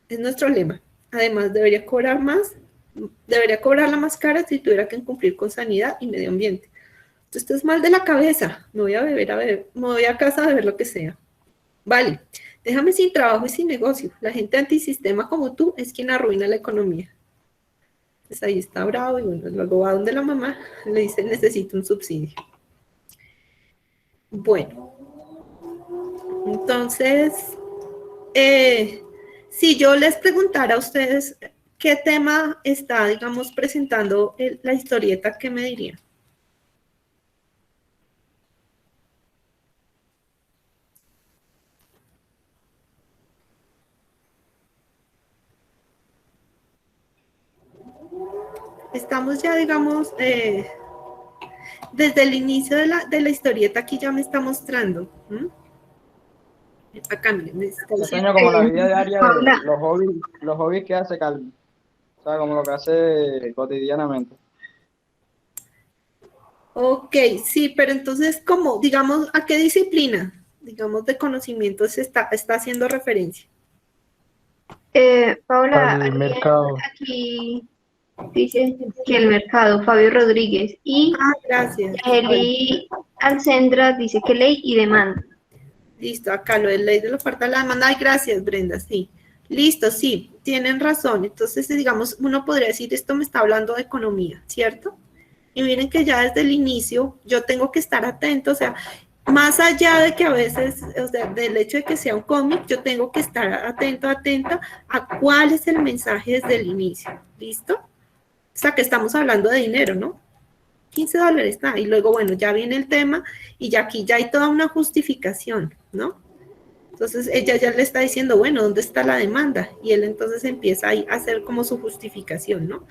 Es nuestro lema. Además, debería cobrarla más cara si tuviera que cumplir con sanidad y medio ambiente. Tú estás mal de la cabeza. Me voy me voy a casa a beber lo que sea. Vale, déjame sin trabajo y sin negocio. La gente antisistema como tú es quien arruina la economía. Pues ahí está bravo y bueno, luego va donde la mamá, le dice necesito un subsidio. Bueno, entonces, si yo les preguntara a ustedes qué tema está, digamos, presentando la historieta, ¿qué me dirían? Estamos ya, digamos, desde el inicio de la historieta aquí ya me está mostrando. Acá, miren, me está Te diciendo. enseño como la vida diaria de Paula. los hobbies que hace Calvin. O sea, como lo que hace cotidianamente. Ok, sí, pero entonces, ¿cómo, digamos, a qué disciplina, digamos, de conocimiento se está haciendo referencia? Paula, Al mercado. aquí dice que el mercado, Fabio Rodríguez, y Ah, gracias. Eli Alcendra dice que ley y demanda. Listo, acá lo de ley de la oferta de la demanda. Ay, gracias, Brenda, sí. Listo, sí, tienen razón. Entonces, digamos, uno podría decir, esto me está hablando de economía, ¿cierto? Y miren que ya desde el inicio yo tengo que estar atento, o sea, más allá de que a veces, o sea, del hecho de que sea un cómic, yo tengo que estar atenta a cuál es el mensaje desde el inicio, ¿listo? O sea, que estamos hablando de dinero, ¿no? $15, y luego, bueno, ya viene el tema y ya aquí ya hay toda una justificación, ¿no? Entonces ella ya le está diciendo, bueno, ¿dónde está la demanda? Y él entonces empieza ahí a hacer como su justificación, ¿no?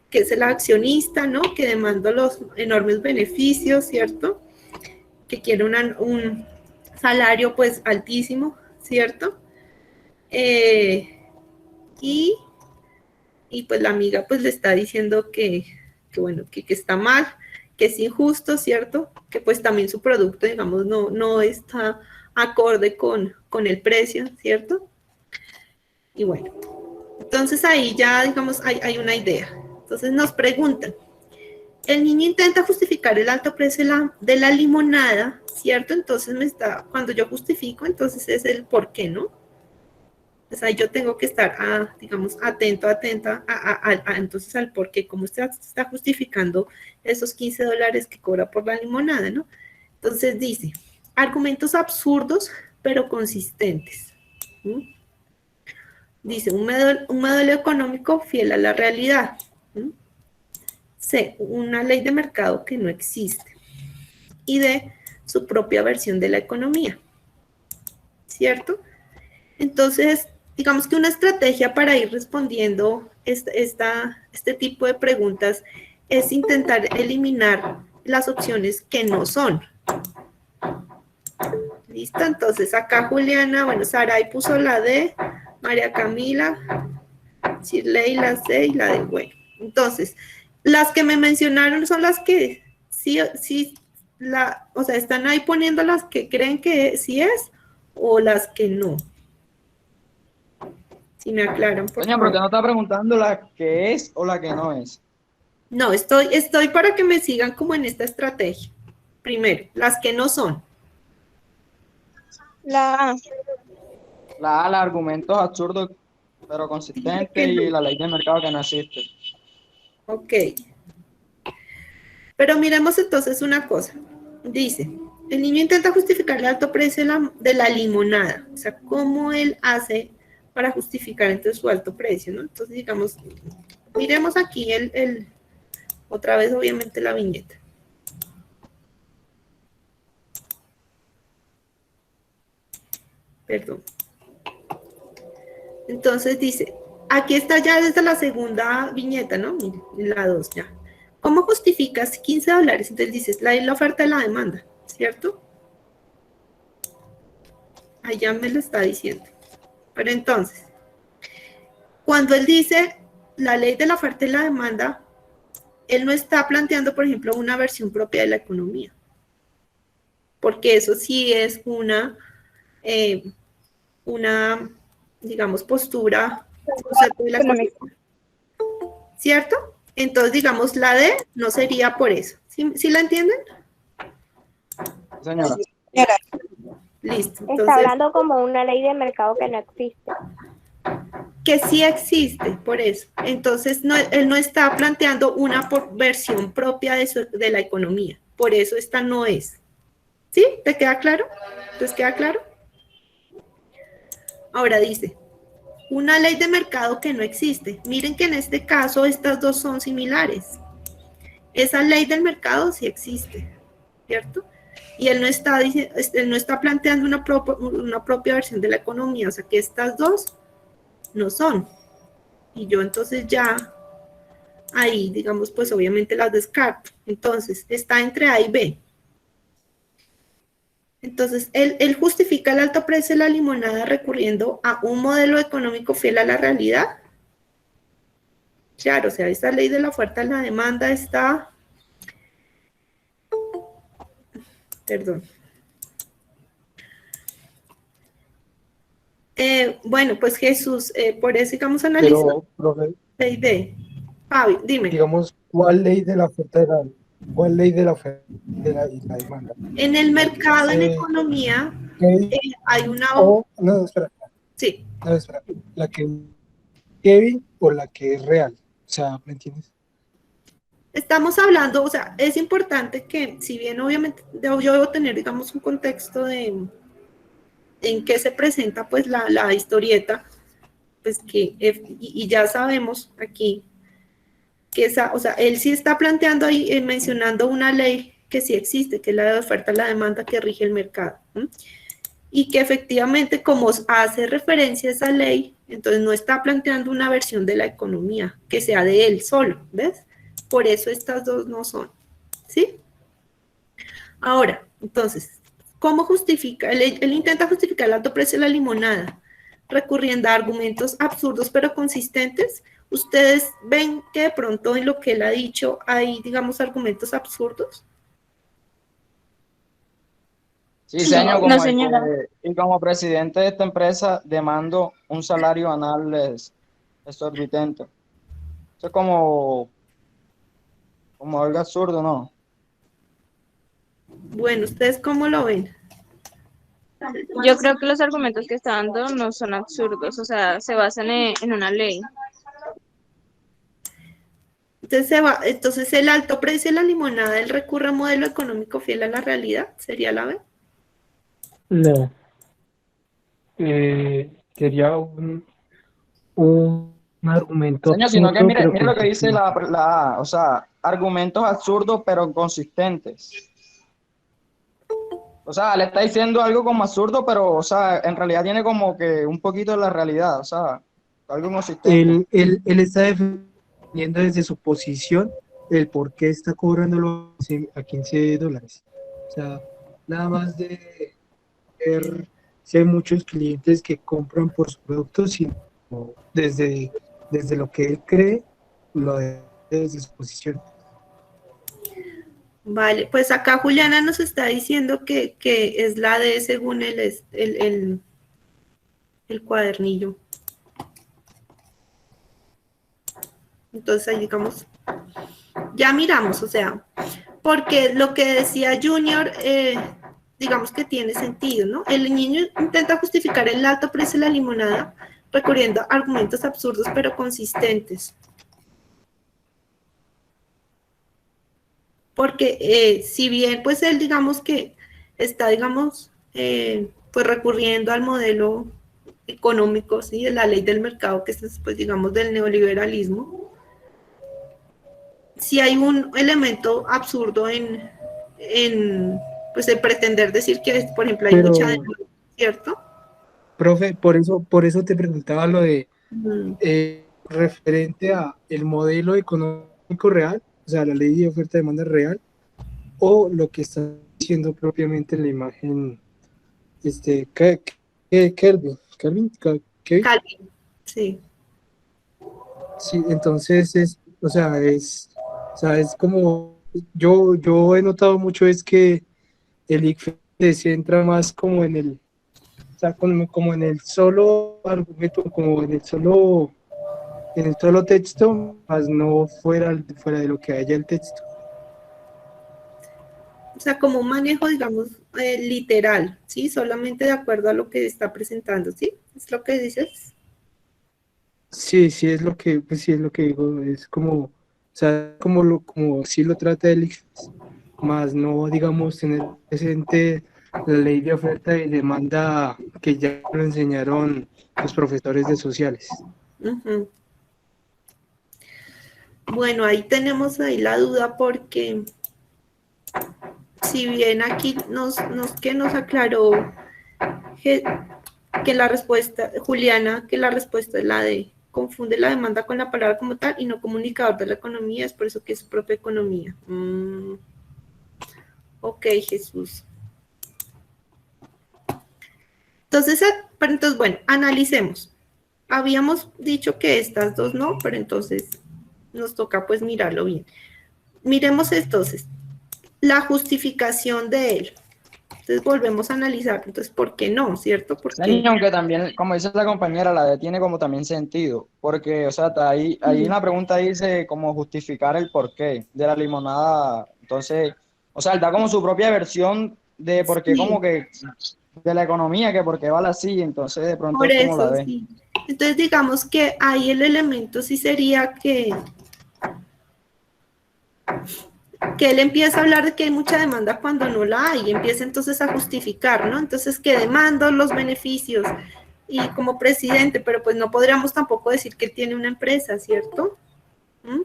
Que es el accionista, ¿no? Que demanda los enormes beneficios, ¿cierto? Que quiere un salario pues altísimo, ¿cierto? Y, y pues la amiga pues le está diciendo que bueno, que está mal, que es injusto, ¿cierto? Que pues también su producto, digamos, no está acorde con el precio, ¿cierto? Y bueno, entonces ahí ya, digamos, hay una idea. Entonces nos preguntan, el niño intenta justificar el alto precio de la limonada, ¿cierto? Entonces cuando yo justifico, entonces es el por qué, ¿no? Entonces ahí yo tengo que estar, digamos, atenta entonces al por qué, cómo usted está justificando esos $15 que cobra por la limonada, ¿no? Entonces dice, argumentos absurdos, pero consistentes. ¿Sí? Dice, un modelo económico fiel a la realidad. ¿Sí? C, una ley de mercado que no existe. Y D, su propia versión de la economía. ¿Cierto? Entonces, digamos que una estrategia para ir respondiendo este tipo de preguntas es intentar eliminar las opciones que no son. ¿Listo? Entonces, acá Juliana, bueno, Saray puso la D, María Camila, Shirley la C y la D. Bueno, entonces, las que me mencionaron son las que sí, o sea, están ahí poniendo las que creen que sí es o las que no. Si me aclaran, por Doña, pero usted favor. no está preguntando la que es o la que no es. No, estoy para que me sigan como en esta estrategia. Primero, las que no son. La A. La A, los argumentos absurdos pero Dije consistentes que y no. la ley del mercado que no existe. Ok. Pero miremos entonces una cosa. Dice, el niño intenta justificar el alto precio de la limonada. O sea, ¿cómo él hace para justificar entonces su alto precio, ¿no? Entonces, digamos, miremos aquí otra vez, obviamente, la viñeta. Perdón. Entonces dice, aquí está ya desde la segunda viñeta, ¿no? La 2 ya. ¿Cómo justificas $15? Entonces dices, la oferta y la demanda, ¿cierto? Allá me lo está diciendo. Pero entonces, cuando él dice la ley de la oferta y la demanda, él no está planteando, por ejemplo, una versión propia de la economía. Porque eso sí es una digamos, postura, concepto de la Económico. economía. ¿Cierto? Entonces, digamos, la D no sería por eso. ¿Sí la entienden? Señora, Señora, Listo. está Entonces, hablando como una ley de mercado que no existe. que sí existe, por eso. Entonces, él no está planteando una versión propia de la economía. Por eso esta no es. ¿Sí? ¿Te queda claro? ¿Les queda claro? Ahora dice, una ley de mercado que no existe. Miren que en este caso estas dos son similares. Esa ley del mercado sí existe, ¿cierto? Y él no está planteando una propia versión de la economía, o sea que estas dos no son. Y yo entonces ya ahí, digamos, pues obviamente las descarto. Entonces, está entre A y B. Entonces, él justifica el alto precio de la limonada recurriendo a un modelo económico fiel a la realidad. Claro, o sea, esta ley de la oferta y la demanda está... Perdón. Bueno, pues Jesús, por eso digamos analizando Pero, profe, la idea. Fabi, dime. digamos, ¿cuál ley de la oferta cuál ley de la oferta y la demanda? En el mercado, en Dice economía, Kevin, hay una... no, espera, Sí, no, espera, la que Kevin o la que es real, o sea, ¿me entiendes? estamos hablando, o sea, es importante que, si bien obviamente yo debo tener, digamos, un contexto de en qué se presenta pues la historieta, pues que, y ya sabemos aquí que esa, o sea, él sí está planteando ahí, mencionando una ley que sí existe, que es la de oferta y la demanda que rige el mercado, ¿sí? Y que efectivamente como hace referencia a esa ley, entonces no está planteando una versión de la economía que sea de él solo, ¿ves? Por eso estas dos no son, ¿sí? Ahora, entonces, ¿cómo justifica? Él intenta justificar el alto precio de la limonada, recurriendo a argumentos absurdos pero consistentes. ¿Ustedes ven que de pronto en lo que él ha dicho hay, digamos, argumentos absurdos? Sí, Sí, señor, no, como el señora. que, y como presidente de esta empresa demando un salario anual exorbitante. Eso es como algo absurdo, ¿no? Bueno, ¿ustedes cómo lo ven? Yo creo que los argumentos que está dando no son absurdos, o sea, se basan en una ley. Entonces el alto precio de la limonada, él recurre a un modelo económico fiel a la realidad, ¿sería la B? No, sería un argumento Señor, sino que absurdo, mire, pero mire lo que dice consistente. la A, o sea, argumentos absurdos pero consistentes. O sea, le está diciendo algo como absurdo, pero, o sea, en realidad tiene como que un poquito de la realidad, o sea, algo consistente. Él está defendiendo desde su posición el por qué está cobrando a $15. O sea, nada más de ver si hay muchos clientes que compran por su producto, sino desde, desde lo que él cree, lo de desde su posición. Vale, pues acá Juliana nos está diciendo que es la D según el cuadernillo. Entonces ahí digamos, ya miramos, o sea, porque lo que decía Junior, digamos que tiene sentido, ¿no? El niño intenta justificar el alto precio de la limonada recurriendo a argumentos absurdos pero consistentes. Porque si bien pues él digamos que está, digamos, pues recurriendo al modelo económico, ¿sí? De la ley del mercado, que es pues digamos del neoliberalismo, si hay un elemento absurdo pues el pretender decir que, por ejemplo, hay mucha Pero, demanda, ¿cierto? profe, por eso te preguntaba lo de Mm. referente a el modelo económico real, o sea, la ley de oferta y demanda real, o lo que está diciendo propiamente en la imagen, Kevin. Calvin, sí. Sí, entonces o sea, es como, yo he notado mucho es que el ICFES se centra más como en o sea, como en el solo argumento, como en el solo texto, más no fuera de lo que haya el texto. O sea, como un manejo, digamos, literal, ¿sí? Solamente de acuerdo a lo que está presentando, ¿sí? ¿Es lo que dices? Sí, sí es lo que, pues sí es lo que digo, es como, o sea, como sí lo trata el ICFES, más no, digamos, tener presente la ley de oferta y demanda que ya lo enseñaron los profesores de sociales. Ujú. Bueno, ahí tenemos ahí la duda porque si bien aquí que nos aclaró que, que la respuesta, Juliana, que la respuesta es la de confunde la demanda con la palabra como tal y no comunicador de la economía, es por eso que es propia economía. Ok, Jesús. Entonces, pero entonces, bueno, analicemos. Habíamos dicho que estas dos no, pero entonces nos toca pues mirarlo bien. Miremos entonces la justificación de él. Entonces volvemos a analizar, entonces, ¿por qué no? ¿Cierto? Porque, Sí, aunque también, como dice la compañera, la D tiene como también sentido, porque, o sea, ahí en la pregunta dice como justificar el porqué de la limonada, entonces, o sea, él da como su propia versión de por qué sí, como que, de la economía, que por qué vale así, entonces de pronto por es como la eso, D. sí. Entonces digamos que ahí el elemento sí sería que él empieza a hablar de que hay mucha demanda cuando no la hay, y empieza entonces a justificar, ¿no? Entonces que demando los beneficios y como presidente, pero pues no podríamos tampoco decir que él tiene una empresa, ¿cierto? ¿Mm?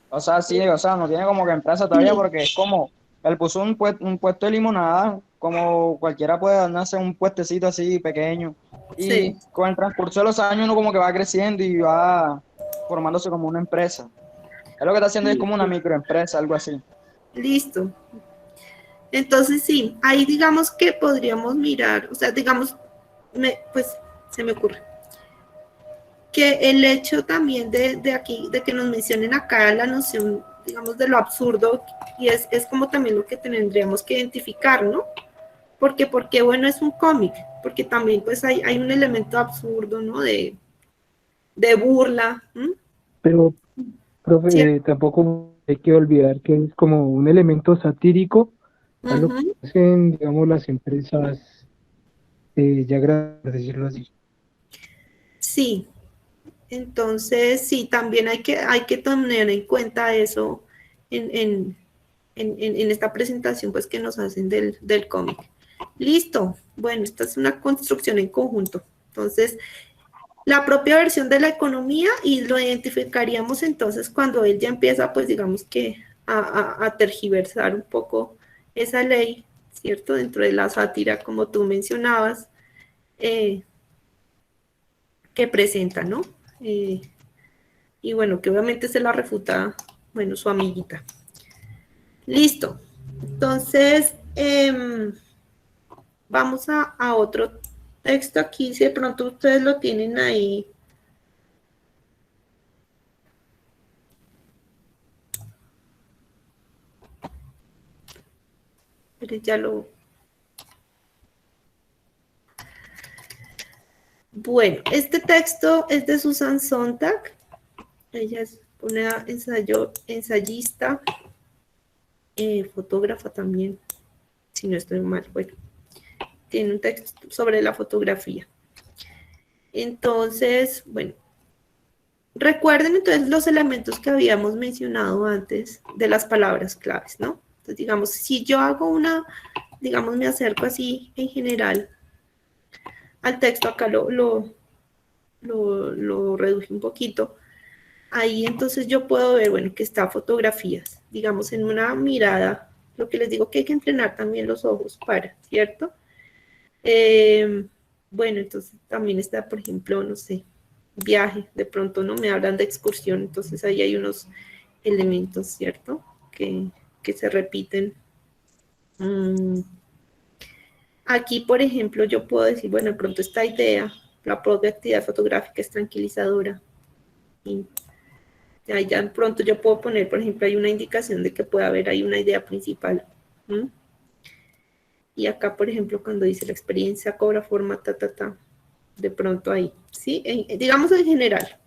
O sea, sí, o sea, no tiene como que empresa todavía Sí, porque es como, él puso un puesto de limonada, como cualquiera puede ganarse un puestecito así pequeño, y sí, con el transcurso de los años uno como que va creciendo y va formándose como una empresa. Es lo que está haciendo es como una listo. microempresa, algo así. Listo. Entonces sí, ahí digamos que podríamos mirar, o sea, digamos, pues se me ocurre que el hecho también de aquí, de que nos mencionen acá la noción, digamos, de lo absurdo, y es como también lo que tendríamos que identificar, ¿no? Porque bueno, es un cómic, porque también pues hay un elemento absurdo, ¿no? De burla, ¿m? Pero, ¿Cierto? profe, tampoco hay que olvidar que es como un elemento satírico a lo que Ujú. hacen, digamos, las empresas ya grandes, por decirlo así. Sí, entonces sí, también hay que tener en cuenta eso en, en, en esta presentación pues que nos hacen del cómic. Listo, bueno, esta es una construcción en conjunto. Entonces, la propia versión de la economía y lo identificaríamos entonces cuando él ya empieza, pues digamos que a tergiversar un poco esa ley, ¿cierto? Dentro de la sátira, como tú mencionabas, eh, que presenta, ¿no? Eh, y bueno, que obviamente se la refuta, bueno, su amiguita. Listo. Entonces, vamos a otro texto aquí, si de pronto ustedes lo tienen ahí. Pero ya lo... Bueno, este texto es de Susan Sontag. Ella es una ensayista, fotógrafa también, si no estoy mal. Bueno, tiene un texto sobre la fotografía. Entonces, bueno, recuerden entonces los elementos que habíamos mencionado antes de las palabras claves, ¿no? Entonces, digamos, si yo hago digamos, me acerco así en general al texto, acá lo reduje un poquito. Ahí entonces yo puedo ver, bueno, que está fotografías, digamos, en una mirada, lo que les digo que hay que entrenar también los ojos para, ¿cierto? Bueno, entonces también está, por ejemplo, no sé, viaje, de pronto no me hablan de excursión, entonces ahí hay unos elementos, ¿cierto? Que se repiten. Mm, Aquí, por ejemplo, yo puedo decir, bueno, de pronto esta idea, la propia actividad fotográfica es tranquilizadora. Y ahí ya pronto yo puedo poner, por ejemplo, hay una indicación de que puede haber ahí una idea principal. ¿Mm? Y acá, por ejemplo, cuando dice la experiencia cobra forma, de pronto ahí, ¿sí? Digamos en general.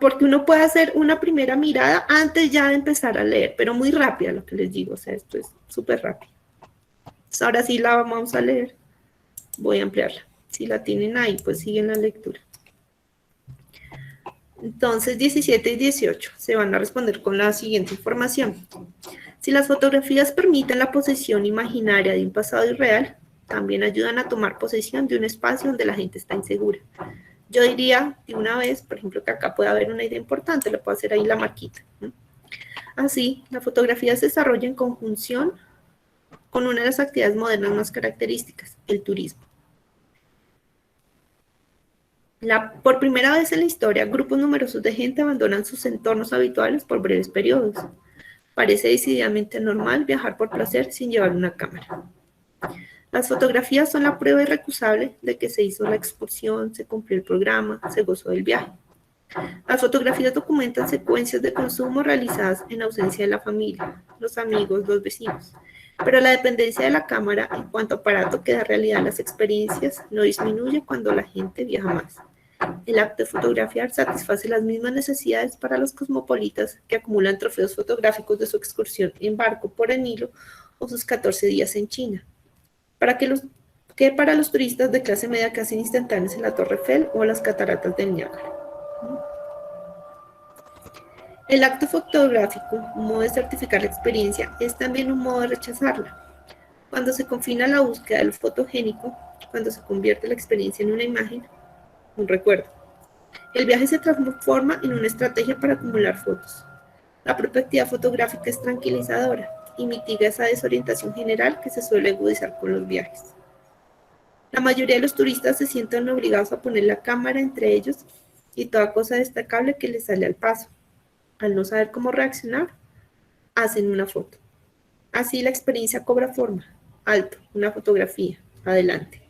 Porque uno puede hacer una primera mirada antes ya de empezar a leer, pero muy rápida lo que les digo, o sea, esto es súper rápido. Entonces, ahora sí la vamos a leer, voy a ampliarla. Si la tienen ahí, pues siguen la lectura. Entonces, 17 y 18 se van a responder con la siguiente información. Si las fotografías permiten la posesión imaginaria de un pasado irreal, también ayudan a tomar posesión de un espacio donde la gente está insegura. Yo diría de una vez, por ejemplo, que acá puede haber una idea importante, le puedo hacer ahí la marquita. Así, la fotografía se desarrolla en conjunción con una de las actividades modernas más características, el turismo. Por primera vez en la historia, grupos numerosos de gente abandonan sus entornos habituales por breves periodos. Parece decididamente normal viajar por placer sin llevar una cámara. Las fotografías son la prueba irrecusable de que se hizo la excursión, se cumplió el programa, se gozó del viaje. Las fotografías documentan secuencias de consumo realizadas en ausencia de la familia, los amigos, los vecinos. Pero la dependencia de la cámara en cuanto a aparato que da realidad a las experiencias no disminuye cuando la gente viaja más. El acto de fotografiar satisface las mismas necesidades para los cosmopolitas que acumulan trofeos fotográficos de su excursión en barco por el Nilo o sus 14 días en China. Que para los turistas de clase media que hacen instantáneos en la Torre Eiffel o las cataratas del Niágara. El acto fotográfico, un modo de certificar la experiencia, es también un modo de rechazarla. Cuando se confina la búsqueda de lo fotogénico, cuando se convierte la experiencia en una imagen, un recuerdo. El viaje se transforma en una estrategia para acumular fotos. La perspectiva fotográfica es tranquilizadora y mitiga esa desorientación general que se suele agudizar con los viajes. La mayoría de los turistas se sienten obligados a poner la cámara entre ellos y toda cosa destacable que les sale al paso. Al no saber cómo reaccionar, hacen una foto. Así la experiencia cobra forma. Alto, una fotografía, adelante.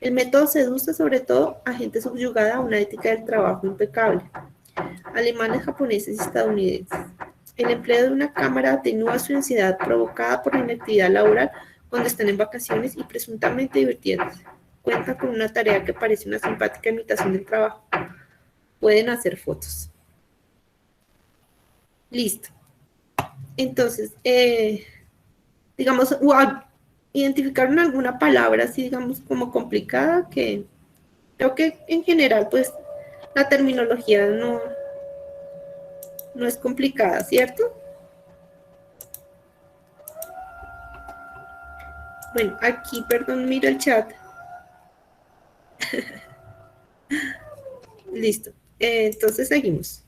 El método seduce sobre todo a gente subyugada a una ética del trabajo impecable. Alemanes, japoneses y estadounidenses. El empleo de una cámara atenúa su ansiedad provocada por la inactividad laboral cuando están en vacaciones y presuntamente divirtiéndose. Cuentan con una tarea que parece una simpática imitación del trabajo. Pueden hacer fotos. Listo. Entonces, digamos, identificaron alguna palabra así, digamos, como complicada, que creo que en general, pues, la terminología no es complicada, ¿cierto? Bueno, aquí, perdón, miro el chat. Listo. Entonces, seguimos.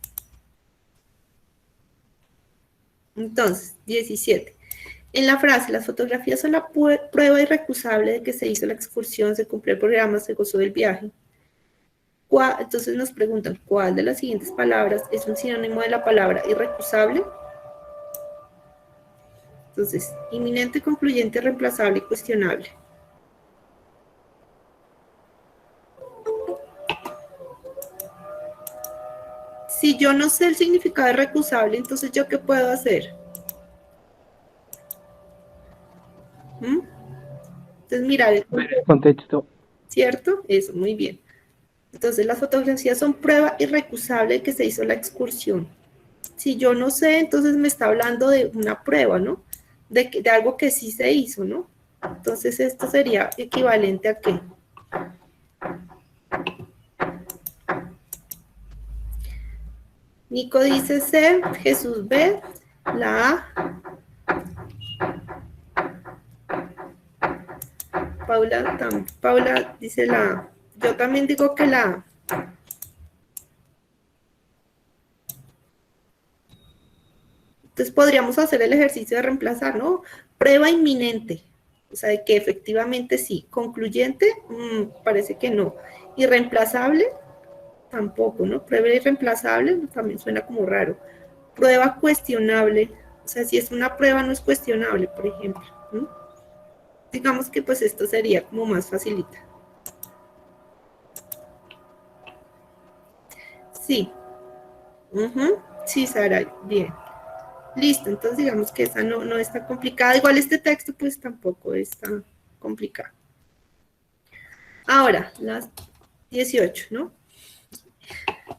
Entonces, 17. En la frase, las fotografías son la prueba irrecusable de que se hizo la excursión, se cumplió el programa, se gozó del viaje. Entonces nos preguntan, ¿cuál de las siguientes palabras es un sinónimo de la palabra irrecusable? Entonces, inminente, concluyente, reemplazable y cuestionable. Si yo no sé el significado de recusable, entonces ¿yo qué puedo hacer? Entonces, mirar el contexto. ¿Cierto? Eso, muy bien. Entonces, las fotografías son prueba irrecusable de que se hizo la excursión. Si yo no sé, entonces me está hablando de una prueba, ¿no? De algo que sí se hizo, ¿no? Entonces, esto sería equivalente a ¿qué? Nico dice C, Jesús B, la A. Paula dice la A. Yo también digo que la A. Entonces podríamos hacer el ejercicio de reemplazar, ¿no? Prueba inminente, o sea, de que efectivamente sí. Concluyente, parece que no. Irreemplazable, tampoco, ¿no? Prueba irreemplazable también suena como raro. Prueba cuestionable, o sea, si es una prueba no es cuestionable, por ejemplo, ¿no? Digamos que pues esto sería como más facilita. Sí. Sí, Sara, bien. Listo, entonces digamos que esa no está complicada. Igual este texto pues tampoco está complicado. Ahora, las 18, ¿no?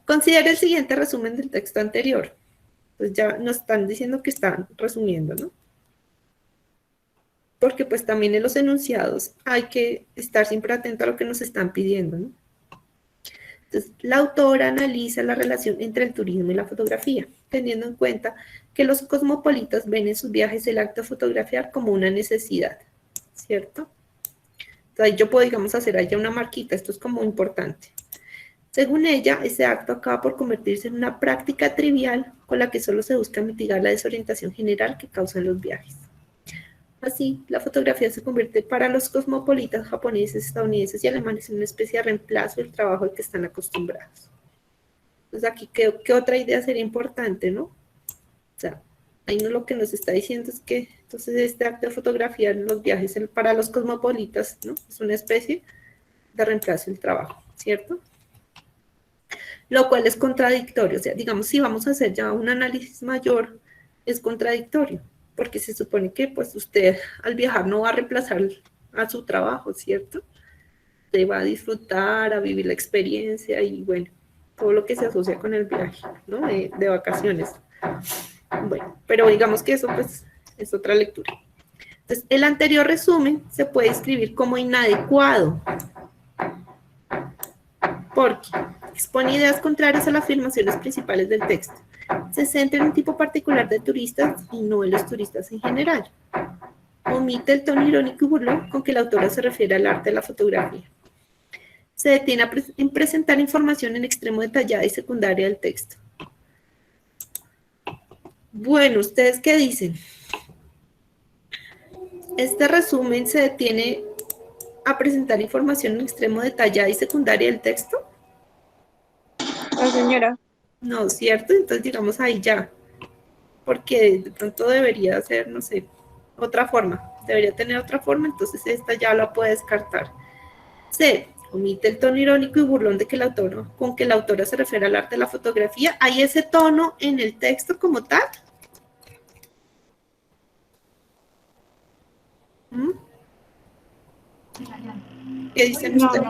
Considera el siguiente resumen del texto anterior. Pues ya nos están diciendo que están resumiendo, ¿no? Porque pues también en los enunciados hay que estar siempre atento a lo que nos están pidiendo, ¿no? Entonces, la autora analiza la relación entre el turismo y la fotografía, teniendo en cuenta que los cosmopolitas ven en sus viajes el acto de fotografiar como una necesidad, ¿cierto? Entonces, yo puedo, digamos, hacer allá una marquita, esto es como importante. Según ella, ese acto acaba por convertirse en una práctica trivial con la que solo se busca mitigar la desorientación general que causan los viajes. Así, la fotografía se convierte para los cosmopolitas japoneses, estadounidenses y alemanes en una especie de reemplazo del trabajo al que están acostumbrados. Entonces aquí, ¿qué otra idea sería importante, no? O sea, ahí no, lo que nos está diciendo es que entonces este acto de fotografiar los viajes para los cosmopolitas, ¿no? Es una especie de reemplazo del trabajo, ¿cierto? Lo cual es contradictorio. O sea, digamos, si vamos a hacer ya un análisis mayor, es contradictorio, porque se supone que pues usted al viajar no va a reemplazar a su trabajo, ¿cierto? Usted va a disfrutar, a vivir la experiencia y bueno, todo lo que se asocia con el viaje, ¿no? De vacaciones. Bueno, pero digamos que eso pues es otra lectura. Entonces, el anterior resumen se puede escribir como inadecuado, porque expone ideas contrarias a las afirmaciones principales del texto. Se centra en un tipo particular de turistas y no en los turistas en general. Omite el tono irónico y burlón con que la autora se refiere al arte de la fotografía. Se detiene en presentar información en extremo detallada y secundaria del texto. Bueno, ¿ustedes qué dicen? Este resumen se detiene a presentar información en extremo detallada y secundaria del texto. La señora. No, ¿cierto? Entonces digamos ahí ya, porque de pronto debería ser, no sé, otra forma, debería tener otra forma, entonces esta ya la puede descartar. C, omite el tono irónico y burlón de que el autor, con que la autora se refiere al arte de la fotografía. ¿Hay ese tono en el texto como tal? ¿Mm? ¿Qué dicen ustedes?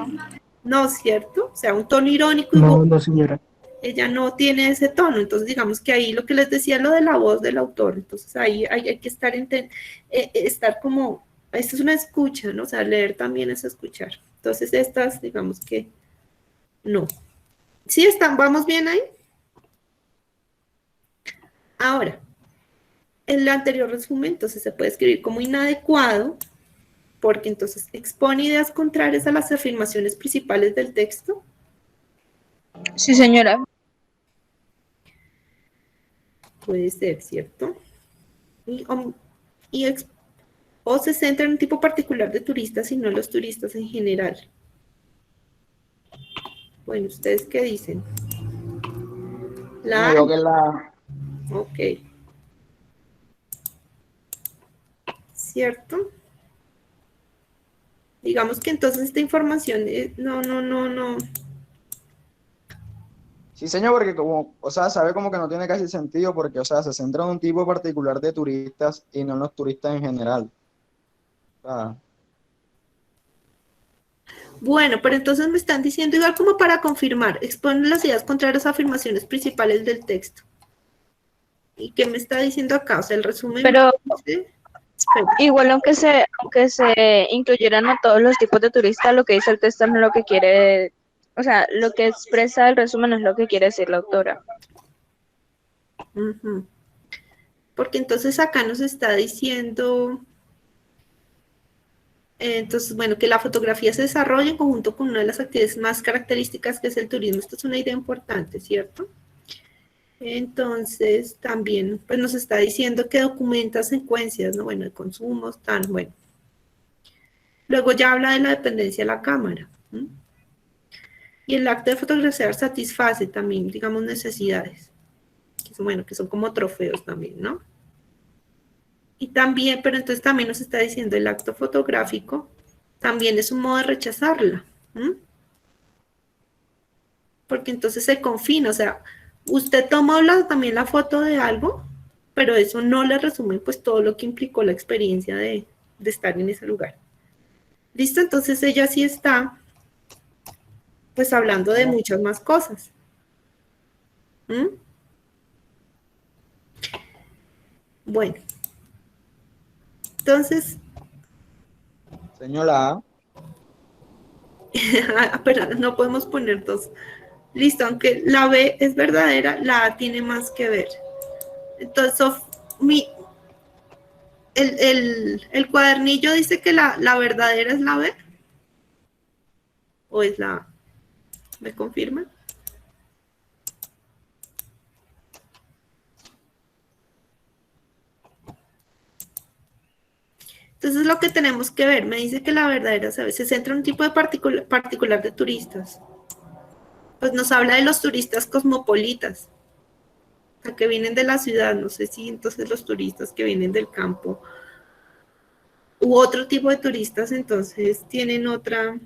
No, ¿cierto? O sea, un tono irónico y burlón. No, señora. Ella no tiene ese tono, entonces digamos que ahí lo que les decía, lo de la voz del autor, entonces ahí hay que estar como, esto es una escucha, ¿no? O sea, leer también es escuchar. Entonces estas, digamos que no. ¿Sí están? ¿Vamos bien ahí? Ahora, el anterior resumen, entonces se puede escribir como inadecuado, porque entonces expone ideas contrarias a las afirmaciones principales del texto. Sí, señora. Puede ser, ¿cierto? O se centra en un tipo particular de turistas y no los turistas en general. Bueno, ¿ustedes qué dicen? Bueno, yo que la... Ok. ¿Cierto? Digamos que entonces esta información, no. Sí, señor, porque como, o sea, sabe como que no tiene casi sentido porque, o sea, se centra en un tipo particular de turistas y no en los turistas en general. O sea, Bueno, pero entonces me están diciendo, igual como para confirmar, expone las ideas contrarias a afirmaciones principales del texto. ¿Y qué me está diciendo acá? O sea, el resumen Pero dice, igual aunque se incluyeran a todos los tipos de turistas, lo que dice el texto no es lo que quiere, o sea, lo que expresa el resumen es lo que quiere decir la autora. porque entonces acá nos está diciendo, entonces, bueno, que la fotografía se desarrolla en conjunto con una de las actividades más características que es el turismo. Esto es una idea importante, ¿cierto? Entonces, también pues nos está diciendo que documenta secuencias, ¿no? Bueno, de consumos, tan bueno. Luego ya habla de la dependencia de la cámara. ¿Sí? Y el acto de fotografiar satisface también, digamos, necesidades. Que son como trofeos también, ¿no? Y también, pero entonces también nos está diciendo el acto fotográfico también es un modo de rechazarla. Porque entonces se confina, o sea, usted toma también la foto de algo, pero eso no le resume pues todo lo que implicó la experiencia de estar en ese lugar. ¿Listo? Entonces ella sí está pues hablando de muchas más cosas. Bueno. Entonces... señora, pero no podemos poner dos. Listo, aunque la B es verdadera, la A tiene más que ver. Entonces, el cuadernillo dice que la verdadera es la B, o es la A. ¿Me confirman? Entonces, lo que tenemos que ver, me dice que la verdadera, ¿sabes? Se centra en un tipo de particular de turistas. Pues nos habla de los turistas cosmopolitas, o sea, que vienen de la ciudad, no sé si entonces los turistas que vienen del campo u otro tipo de turistas, entonces tienen otra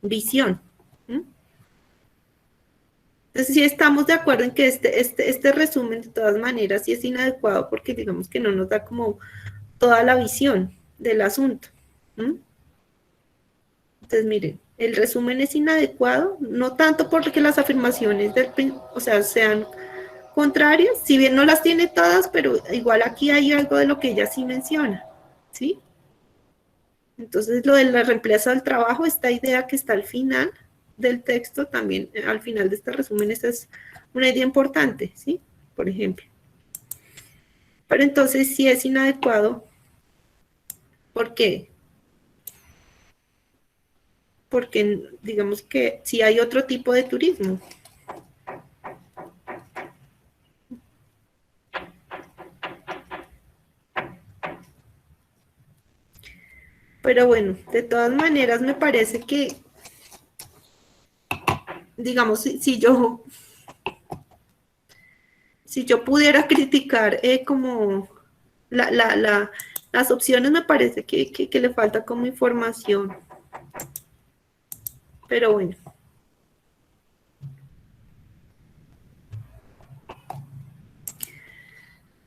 visión. ¿Mm? Entonces, sí estamos de acuerdo en que este resumen, de todas maneras, sí es inadecuado porque digamos que no nos da como toda la visión del asunto. ¿Mm? Entonces, miren, el resumen es inadecuado, no tanto porque las afirmaciones o sea, sean contrarias, si bien no las tiene todas, pero igual aquí hay algo de lo que ella sí menciona, ¿sí? Entonces, lo del reemplazo del trabajo, esta idea que está al final del texto, también al final de este resumen, esta es una idea importante, ¿sí? Por ejemplo. Pero entonces sí es inadecuado. ¿Por qué? Porque digamos que si hay otro tipo de turismo. Pero bueno, de todas maneras me parece que, digamos, si yo pudiera criticar como las opciones, me parece que le falta como información. Pero bueno.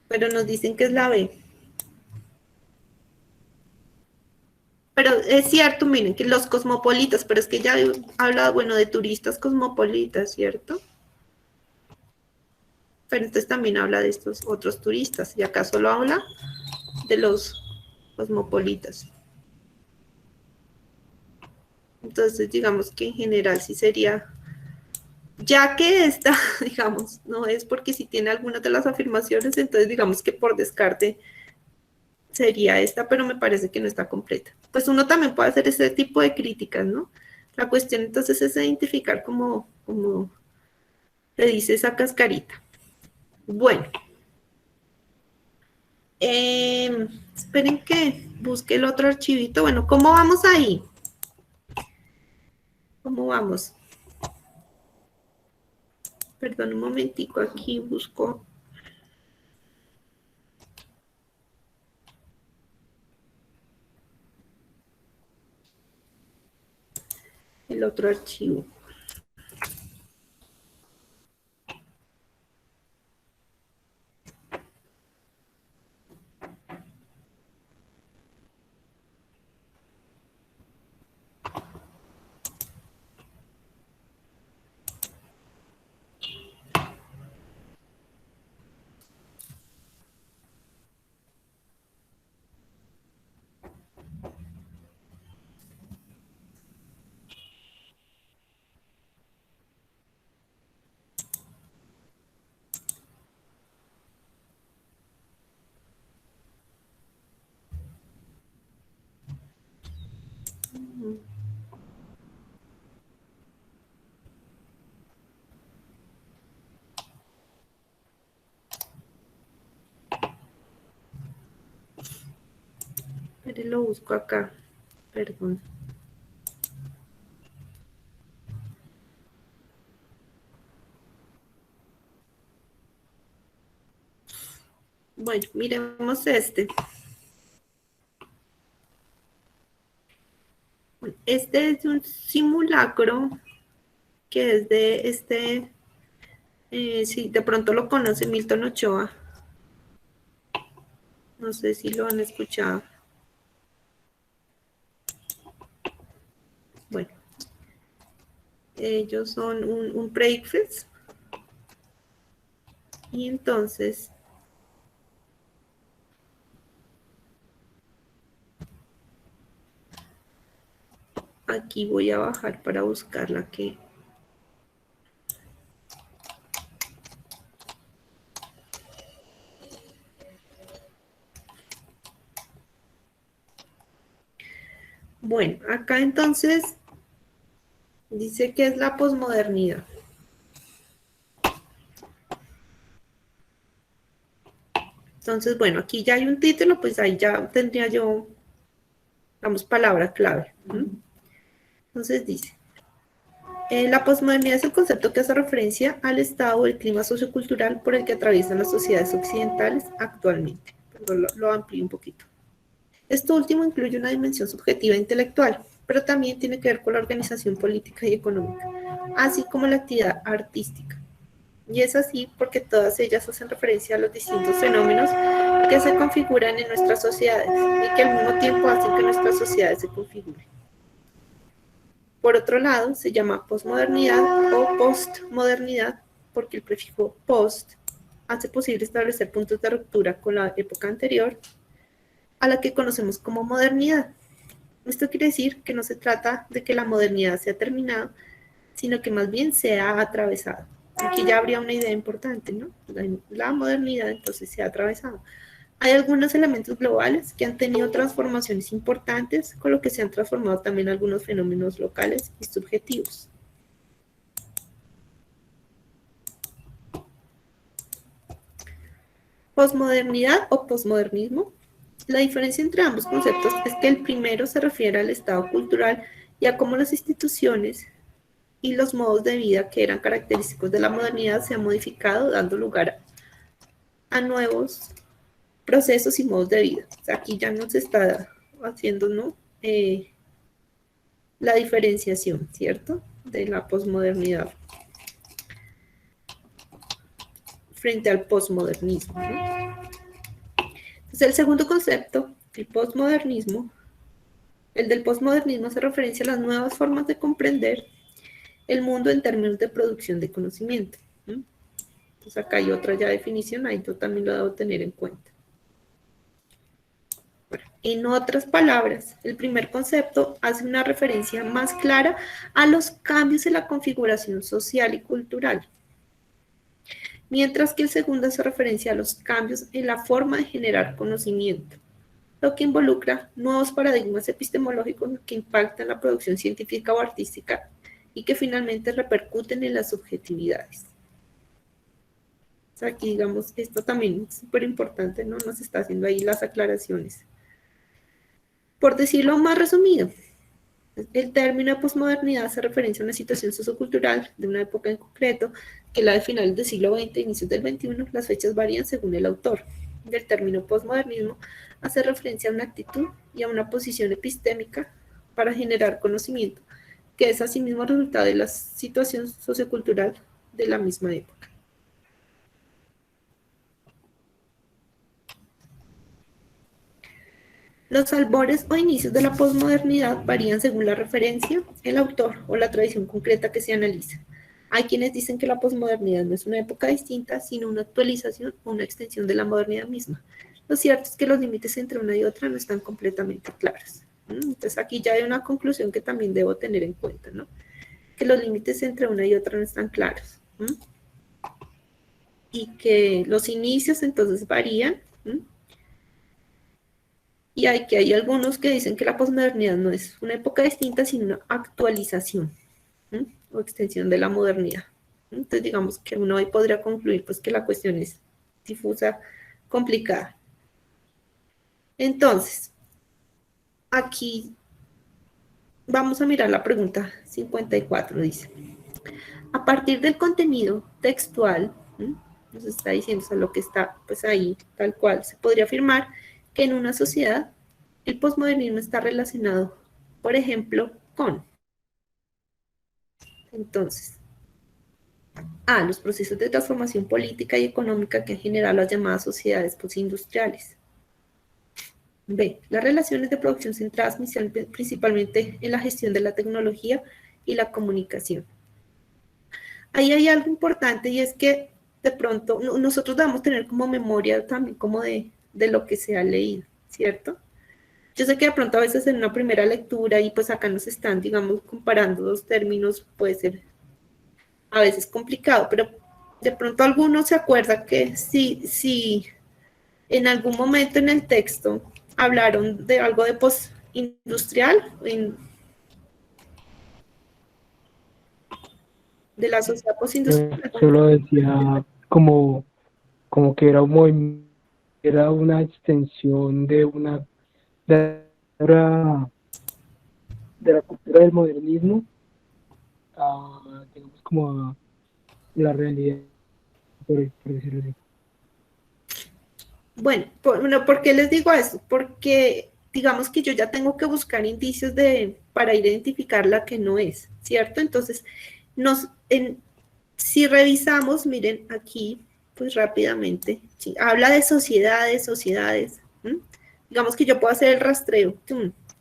Pero nos dicen que es la B. Pero es cierto, miren, que los cosmopolitas, pero es que ya habla, bueno, de turistas cosmopolitas, ¿cierto? Pero entonces también habla de estos otros turistas, y acá solo habla de los cosmopolitas. Entonces, digamos que en general sí sería, ya que esta, digamos, no es porque si tiene alguna de las afirmaciones, entonces digamos que por descarte sería esta, pero me parece que no está completa. Pues uno también puede hacer ese tipo de críticas, ¿no? La cuestión entonces es identificar como le dice esa cascarita. Bueno, esperen que busque el otro archivito. Bueno, ¿cómo vamos ahí? ¿Cómo vamos? Perdón un momentico, aquí busco. El otro archivo. Pero lo busco acá. Perdón. Bueno, miremos este. Este es un simulacro que es de si de pronto lo conoce Milton Ochoa. No sé si lo han escuchado. Bueno, ellos son un breakfast. Y entonces, aquí voy a bajar para buscar la que Bueno, acá entonces dice que es la posmodernidad. Entonces, bueno, aquí ya hay un título, pues ahí ya tendría yo, digamos, palabra clave. Entonces dice, la posmodernidad es el concepto que hace referencia al estado o el clima sociocultural por el que atraviesan las sociedades occidentales actualmente. Pero lo amplío un poquito. Esto último incluye una dimensión subjetiva e intelectual, pero también tiene que ver con la organización política y económica, así como la actividad artística. Y es así porque todas ellas hacen referencia a los distintos fenómenos que se configuran en nuestras sociedades y que al mismo tiempo hacen que nuestras sociedades se configuren. Por otro lado, se llama posmodernidad o postmodernidad porque el prefijo post hace posible establecer puntos de ruptura con la época anterior a la que conocemos como modernidad. Esto quiere decir que no se trata de que la modernidad sea terminado, sino que más bien se ha atravesado. Aquí ya habría una idea importante, ¿no? La modernidad entonces se ha atravesado. Hay algunos elementos globales que han tenido transformaciones importantes, con lo que se han transformado también algunos fenómenos locales y subjetivos. Posmodernidad o posmodernismo. La diferencia entre ambos conceptos es que el primero se refiere al estado cultural y a cómo las instituciones y los modos de vida que eran característicos de la modernidad se han modificado, dando lugar a nuevos procesos y modos de vida. O sea, aquí ya nos está haciendo, ¿no? La diferenciación, ¿cierto? De la posmodernidad frente al posmodernismo, ¿no? Entonces, el segundo concepto, el posmodernismo, el del posmodernismo hace referencia a las nuevas formas de comprender el mundo en términos de producción de conocimiento. Entonces acá hay otra ya definición, ahí yo también lo debo tener en cuenta. Bueno, en otras palabras, el primer concepto hace una referencia más clara a los cambios en la configuración social y cultural, mientras que el segundo hace referencia a los cambios en la forma de generar conocimiento, lo que involucra nuevos paradigmas epistemológicos que impactan la producción científica o artística y que finalmente repercuten en las subjetividades. O sea, aquí, digamos, esto también es súper importante, ¿no? Nos está haciendo ahí las aclaraciones. Por decirlo más resumido, el término posmodernidad hace referencia a una situación sociocultural de una época en concreto, que es la de finales del siglo XX, inicios del XXI, las fechas varían según el autor. El término posmodernismo hace referencia a una actitud y a una posición epistémica para generar conocimiento, que es asimismo resultado de la situación sociocultural de la misma época. Los albores o inicios de la posmodernidad varían según la referencia, el autor o la tradición concreta que se analiza. Hay quienes dicen que la posmodernidad no es una época distinta, sino una actualización o una extensión de la modernidad misma. Lo cierto es que los límites entre una y otra no están completamente claros. Entonces aquí ya hay una conclusión que también debo tener en cuenta, ¿no? Que los límites entre una y otra no están claros. Y que los inicios entonces varían. Y hay algunos que dicen que la posmodernidad no es una época distinta, sino una actualización o extensión de la modernidad. Entonces, digamos que uno hoy podría concluir pues, que la cuestión es difusa, complicada. Entonces, aquí vamos a mirar la pregunta 54, dice. A partir del contenido textual, nos está diciendo, o sea, lo que está pues ahí, tal cual, se podría afirmar que en una sociedad el posmodernismo está relacionado, por ejemplo, con, entonces, A, los procesos de transformación política y económica que han generado las llamadas sociedades postindustriales. B, las relaciones de producción centradas principalmente en la gestión de la tecnología y la comunicación. Ahí hay algo importante y es que de pronto nosotros debemos tener como memoria también como de lo que se ha leído, ¿cierto? Yo sé que de pronto a veces en una primera lectura y pues acá nos están, digamos, comparando dos términos, puede ser a veces complicado, pero de pronto alguno se acuerda que si en algún momento en el texto hablaron de algo de industrial, de la sociedad postindustrial. Yo lo decía como que era un movimiento, era una extensión de la cultura del modernismo digamos, como a la realidad, por decirlo así. Bueno, ¿por qué les digo eso? Porque digamos que yo ya tengo que buscar indicios para identificar la que no es, ¿cierto? Entonces, si revisamos, miren aquí, pues rápidamente, ¿sí? Habla de sociedades, ¿m? Digamos que yo puedo hacer el rastreo,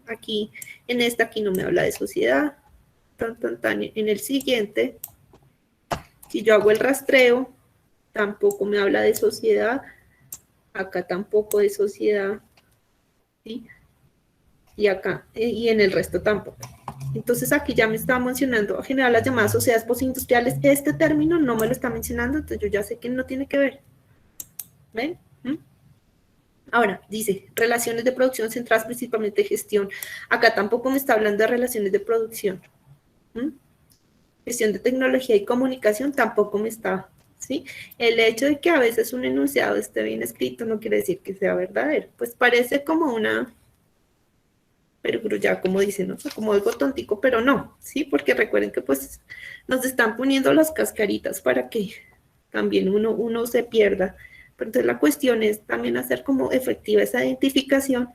aquí, aquí no me habla de sociedad, en el siguiente, si yo hago el rastreo, tampoco me habla de sociedad, acá tampoco de sociedad, ¿sí? Y acá, y en el resto tampoco. Entonces aquí ya me está mencionando, en general las llamadas sociedades postindustriales, este término no me lo está mencionando, entonces yo ya sé que no tiene que ver. ¿Ven? Ahora, dice, relaciones de producción centradas principalmente en gestión. Acá tampoco me está hablando de relaciones de producción. Gestión de tecnología y comunicación tampoco me está, ¿sí? El hecho de que a veces un enunciado esté bien escrito no quiere decir que sea verdadero. Pues parece como pero ya como dicen, ¿no? Como algo tontico, pero no, ¿sí? Porque recuerden que pues nos están poniendo las cascaritas para que también uno se pierda. Pero entonces la cuestión es también hacer como efectiva esa identificación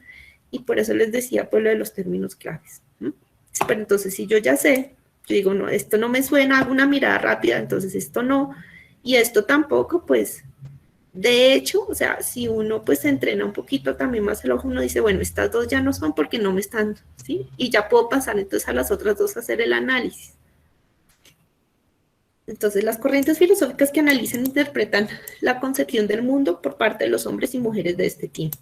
y por eso les decía pues lo de los términos claves. Pero entonces si yo ya sé, yo digo, no, esto no me suena, hago una mirada rápida, entonces esto no, y esto tampoco, pues de hecho, o sea, si uno pues se entrena un poquito también más el ojo, uno dice, bueno, estas dos ya no son porque no me están, ¿sí? Y ya puedo pasar entonces a las otras dos a hacer el análisis. Entonces, las corrientes filosóficas que analizan e interpretan la concepción del mundo por parte de los hombres y mujeres de este tiempo.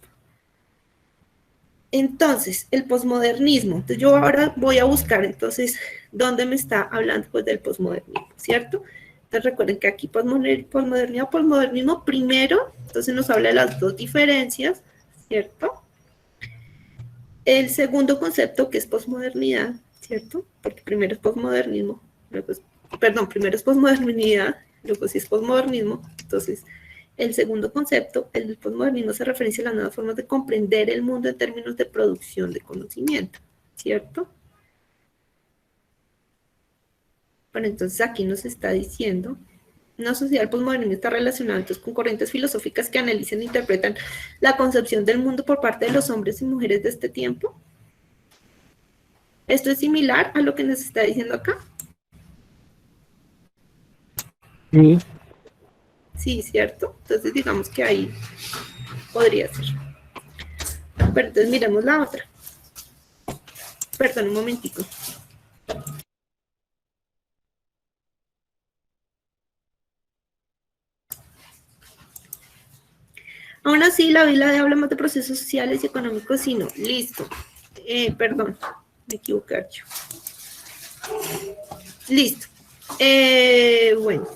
Entonces, el posmodernismo. Entonces, yo ahora voy a buscar, entonces, dónde me está hablando pues del posmodernismo, ¿cierto? Entonces, recuerden que aquí posmodernismo primero, entonces nos habla de las dos diferencias, ¿cierto? El segundo concepto que es posmodernidad, ¿cierto? Porque primero es posmodernismo, primero es posmodernidad, luego sí es posmodernismo. Entonces, el segundo concepto, el del posmodernismo, se refiere a las nuevas formas de comprender el mundo en términos de producción de conocimiento, ¿cierto? Bueno, entonces aquí nos está diciendo, una sociedad posmoderna está relacionada entonces con corrientes filosóficas que analizan e interpretan la concepción del mundo por parte de los hombres y mujeres de este tiempo. Esto es similar a lo que nos está diciendo acá. Sí. Sí, ¿cierto? Entonces digamos que ahí podría ser. Pero entonces miremos la otra. Perdón, un momentico. Aún así, la Biblia habla más de procesos sociales y económicos, sino, listo. Perdón, me equivoqué yo. Listo. Bueno.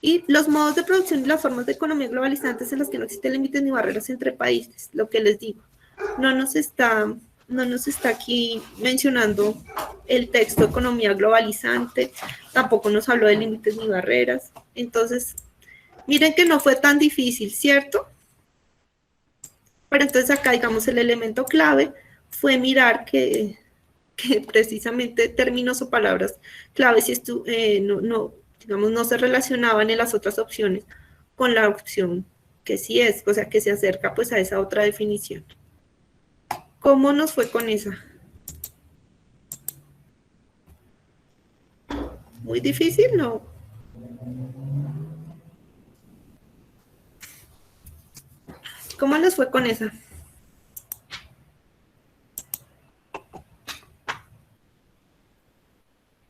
Y los modos de producción y las formas de economía globalizantes en las que no existen límites ni barreras entre países, lo que les digo. No nos está aquí mencionando el texto economía globalizante, tampoco nos habló de límites ni barreras. Entonces, miren que no fue tan difícil, ¿cierto? Pero entonces acá, digamos, el elemento clave fue mirar que precisamente términos o palabras claves no se relacionaban en las otras opciones con la opción que sí es, o sea, que se acerca pues a esa otra definición. ¿Cómo nos fue con esa? ¿Muy difícil? No. ¿Cómo les fue con esa?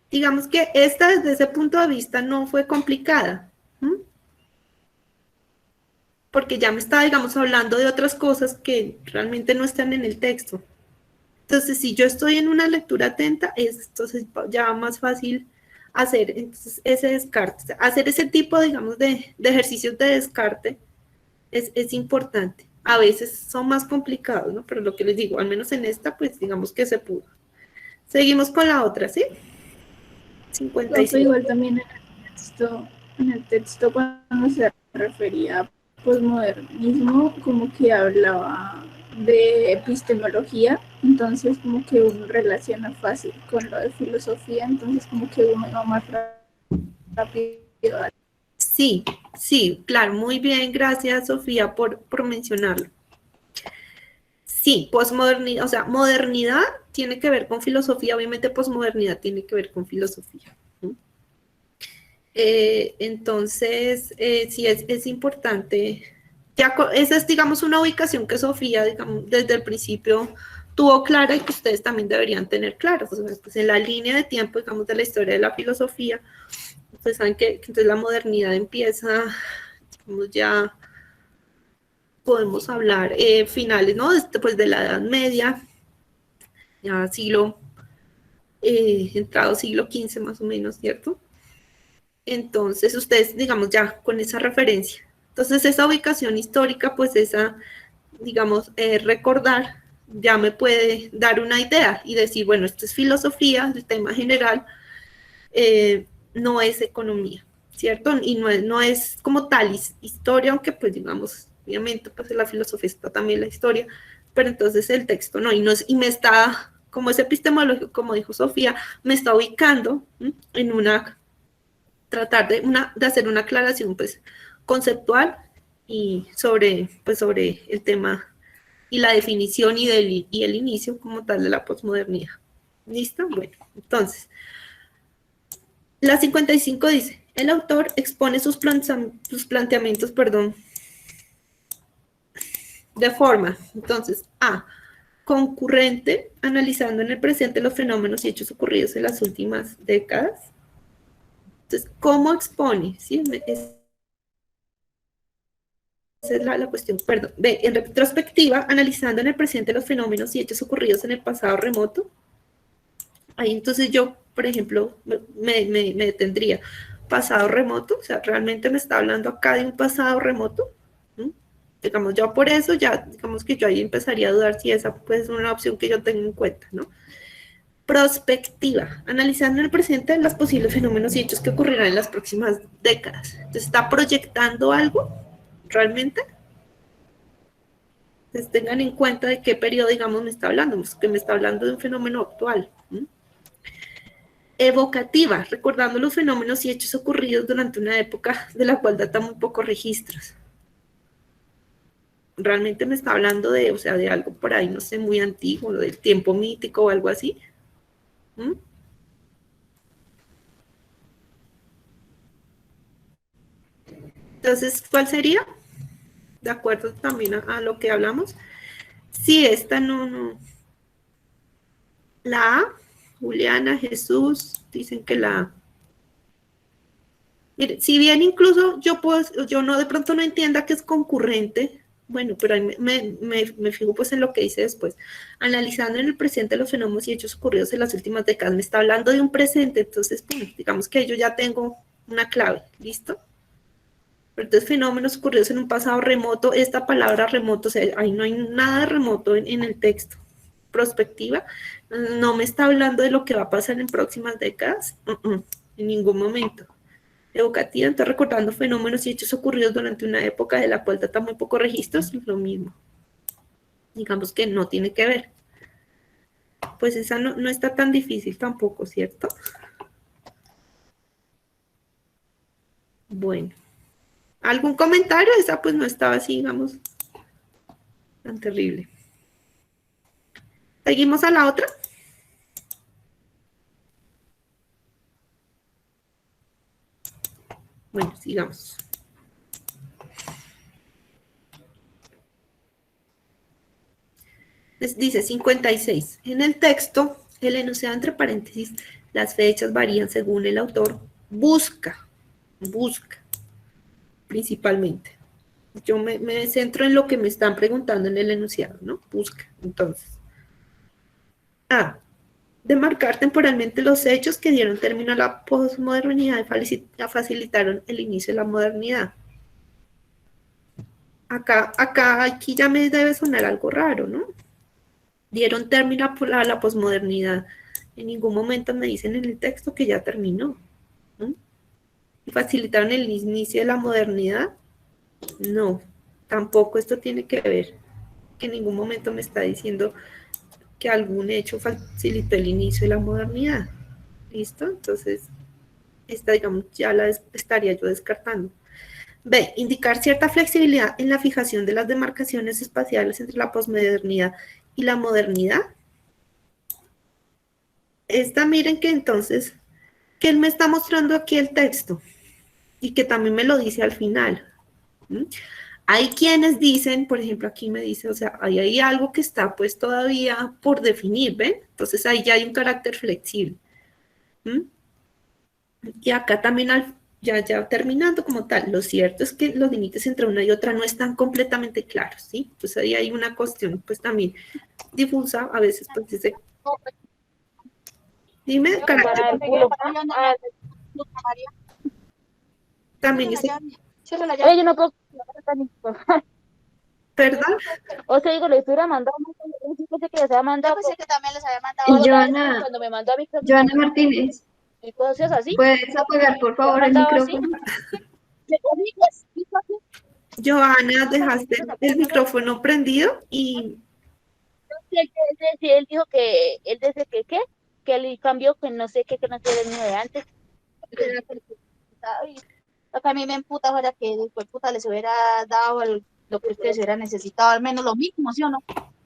Digamos que esta desde ese punto de vista no fue complicada. Porque ya me está, digamos, hablando de otras cosas que realmente no están en el texto. Entonces, si yo estoy en una lectura atenta, entonces ya más fácil hacer entonces, ese descarte. Hacer ese tipo, digamos, de ejercicios de descarte es importante. A veces son más complicados, ¿no? Pero lo que les digo, al menos en esta, pues digamos que se pudo. Seguimos con la otra, ¿sí? Profe, 55. igual también en el texto cuando se refería a posmodernismo, como que hablaba de epistemología, entonces como que uno relaciona fácil con lo de filosofía, entonces como que uno va más rápido. Sí, sí, claro, muy bien, gracias Sofía por mencionarlo. Sí, posmodernidad, o sea, modernidad tiene que ver con filosofía, obviamente posmodernidad tiene que ver con filosofía. ¿No? Entonces, sí, es importante. Ya, esa es, digamos, una ubicación que Sofía, digamos, desde el principio tuvo clara y que ustedes también deberían tener claro. O sea, pues en la línea de tiempo, digamos, de la historia de la filosofía, pues saben que entonces la modernidad empieza, digamos, ya podemos hablar finales, ¿no? Después de la Edad Media, ya entrado siglo XV más o menos, ¿cierto? Entonces, ustedes, digamos, ya con esa referencia. Entonces, esa ubicación histórica, pues esa, digamos, recordar, ya me puede dar una idea y decir, bueno, esto es filosofía, el tema general, no es economía, ¿cierto? Y no es como tal historia, aunque pues digamos, obviamente, pues en la filosofía está también la historia, pero entonces el texto no, y me está, como es epistemológico, como dijo Sofía, me está ubicando en tratar de hacer una aclaración pues conceptual y sobre el tema y la definición y el inicio como tal de la posmodernidad. ¿Listo? Bueno, entonces, la 55 dice, el autor expone sus planteamientos, de forma, entonces, A, concurrente, analizando en el presente los fenómenos y hechos ocurridos en las últimas décadas. Entonces, ¿cómo expone? ¿Sí? Esa es la cuestión, perdón. B, en retrospectiva, analizando en el presente los fenómenos y hechos ocurridos en el pasado remoto. Ahí entonces yo, por ejemplo, me detendría. Pasado remoto, o sea, realmente me está hablando acá de un pasado remoto. Digamos, yo por eso ya, digamos que yo ahí empezaría a dudar si esa pues, es una opción que yo tengo en cuenta, ¿no? Prospectiva, analizando en el presente los posibles fenómenos y hechos que ocurrirán en las próximas décadas. Entonces, ¿está proyectando algo realmente? Entonces, tengan en cuenta de qué periodo, digamos, me está hablando, que me está hablando de un fenómeno actual. Evocativa, recordando los fenómenos y hechos ocurridos durante una época de la cual data muy pocos registros. Realmente me está hablando de, o sea, de algo por ahí, no sé, muy antiguo, del tiempo mítico o algo así. Entonces, ¿cuál sería? De acuerdo también a lo que hablamos. Si esta no. La A, Juliana, Jesús, dicen que la A. Mire, si bien incluso yo no de pronto no entienda que es concurrente, bueno, pero ahí me fijo pues en lo que dice después. Analizando en el presente los fenómenos y hechos ocurridos en las últimas décadas, me está hablando de un presente, entonces, digamos que yo ya tengo una clave, ¿listo? Pero entonces, fenómenos ocurridos en un pasado remoto, esta palabra remoto, o sea, ahí no hay nada de remoto en el texto. Prospectiva, no me está hablando de lo que va a pasar en próximas décadas, en ningún momento. Evocativa, entonces recordando fenómenos y hechos ocurridos durante una época de la cual data muy pocos registros, lo mismo. Digamos que no tiene que ver. Pues esa no está tan difícil tampoco, ¿cierto? Bueno. ¿Algún comentario? Esa pues no estaba así, digamos, tan terrible. ¿Seguimos a la otra? Bueno, sigamos. Dice 56. En el texto, el enunciado entre paréntesis, las fechas varían según el autor. Busca, principalmente. Yo me centro en lo que me están preguntando en el enunciado, ¿no? Busca, entonces. A. Demarcar temporalmente los hechos que dieron término a la posmodernidad y facilitaron el inicio de la modernidad. Aquí ya me debe sonar algo raro, ¿no? Dieron término a la posmodernidad. En ningún momento me dicen en el texto que ya terminó, ¿no? ¿Y facilitaron el inicio de la modernidad? No, tampoco esto tiene que ver, que en ningún momento me está diciendo que algún hecho facilitó el inicio de la modernidad. ¿Listo? Entonces, esta, digamos, ya la estaría yo descartando. B, indicar cierta flexibilidad en la fijación de las demarcaciones espaciales entre la posmodernidad y la modernidad. Esta, miren que entonces, que él me está mostrando aquí el texto y que también me lo dice al final. ¿Mm? Hay quienes dicen, por ejemplo, aquí me dice, o sea, ahí hay algo que está pues todavía por definir, ¿ven? Entonces ahí ya hay un carácter flexible. ¿Mm? Y acá también, ya terminando como tal, lo cierto es que los límites entre una y otra no están completamente claros, ¿sí? Entonces ahí hay una cuestión pues también difusa, a veces pues dice... Dime, carácter. También dice... Oye, yo no puedo. ¿Perdón? O sea, digo, le estuviera mandando. Yo pensé que les había mandado. Yo pensé que también les había mandado. Joana, Cuando me mandó a mí, Joana Martínez, y cosas así. ¿puedes apagar por favor el micrófono? Joana, dejaste el micrófono prendido y... Él dijo que él dice que él cambió, que no sé qué, que no sé el mismo de antes. Acá a mí me emputa ahora que después puta les hubiera dado lo que ustedes hubieran necesitado, al menos lo mínimo, ¿sí o no?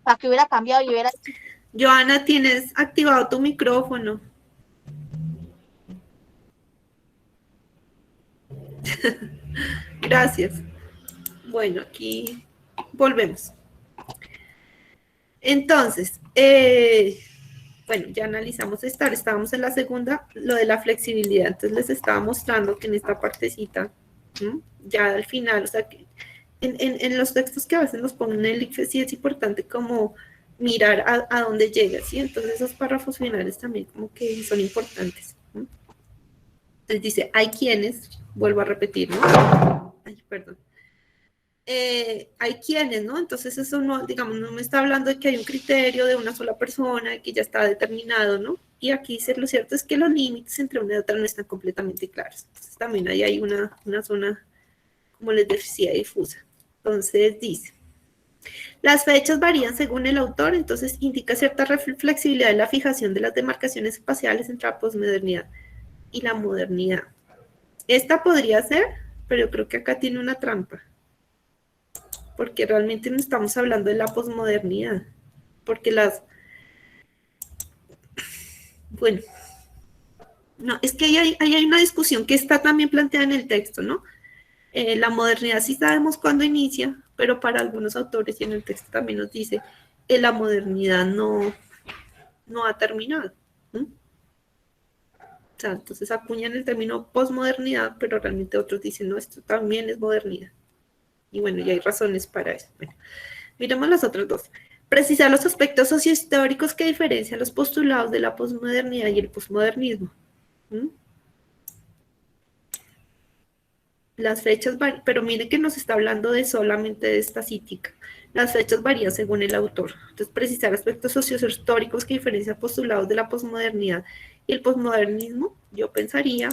Para que hubiera cambiado y hubiera... Joana, tienes activado tu micrófono. Gracias. Bueno, aquí volvemos. Entonces, bueno, ya analizamos esta, estábamos en la segunda, lo de la flexibilidad. Entonces les estaba mostrando que en esta partecita, ya al final, o sea, que en los textos que a veces nos ponen el ICFE sí es importante como mirar a dónde llega, ¿sí? Entonces esos párrafos finales también como que son importantes. Entonces dice, hay quienes, vuelvo a repetir, ¿no? Ay, perdón. Hay quienes, ¿no? Entonces eso no, digamos, no me está hablando de que hay un criterio de una sola persona que ya está determinado, ¿no? Y aquí dice, lo cierto es que los límites entre una y otra no están completamente claros. Entonces también ahí hay una zona, como les decía, difusa. Entonces dice, las fechas varían según el autor, entonces indica cierta flexibilidad en la fijación de las demarcaciones espaciales entre la posmodernidad y la modernidad. Esta podría ser, pero yo creo que acá tiene una trampa, porque realmente no estamos hablando de la posmodernidad, porque bueno, no, es que ahí hay una discusión que está también planteada en el texto, ¿no? La modernidad sí sabemos cuándo inicia, pero para algunos autores, y en el texto también nos dice, la modernidad no ha terminado. O sea, entonces acuñan el término posmodernidad, pero realmente otros dicen, no, esto también es modernidad. Y bueno, y hay razones para eso. Bueno, miremos las otras dos. Precisar los aspectos sociohistóricos que diferencian los postulados de la posmodernidad y el posmodernismo. Las fechas, pero mire que nos está hablando de solamente de esta cítica. Las fechas varían según el autor. Entonces, precisar aspectos sociohistóricos que diferencian postulados de la posmodernidad y el posmodernismo, yo pensaría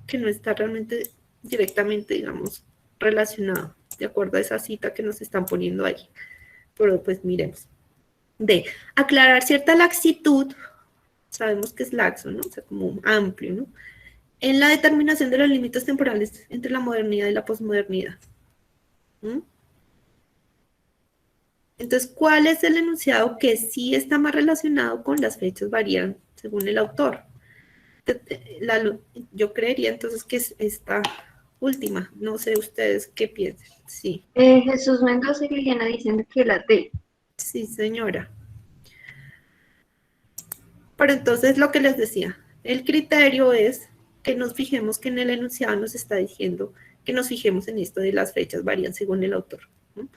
que no está realmente directamente, digamos, relacionado, de acuerdo a esa cita que nos están poniendo ahí. Pero pues miremos. D, aclarar cierta laxitud, sabemos que es laxo, ¿no? O sea, como amplio, ¿no? En la determinación de los límites temporales entre la modernidad y la posmodernidad. Entonces, ¿cuál es el enunciado que sí está más relacionado con las fechas varían según el autor? Yo creería entonces que es esta última. No sé ustedes qué piensan. Sí. Jesús Mendoza y Liliana dicen que la D. Sí, señora. Pero entonces lo que les decía, el criterio es que nos fijemos que en el enunciado nos está diciendo que nos fijemos en esto de las fechas varían según el autor. ¿No?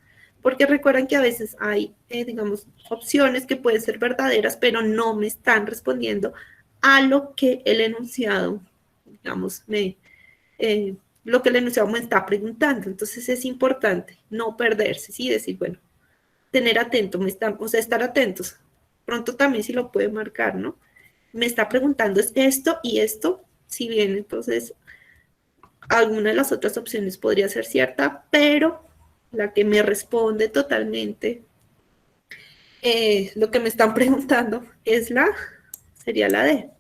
Porque recuerden que a veces hay, digamos, opciones que pueden ser verdaderas, pero no me están respondiendo a lo que el enunciado, digamos, me lo que el enunciado me está preguntando. Entonces es importante no perderse, ¿sí? Decir, bueno, tener atento, o sea, estar atentos. Pronto también si lo puede marcar, ¿no? Me está preguntando es esto y esto, si bien entonces alguna de las otras opciones podría ser cierta, pero la que me responde totalmente lo que me están preguntando sería la D.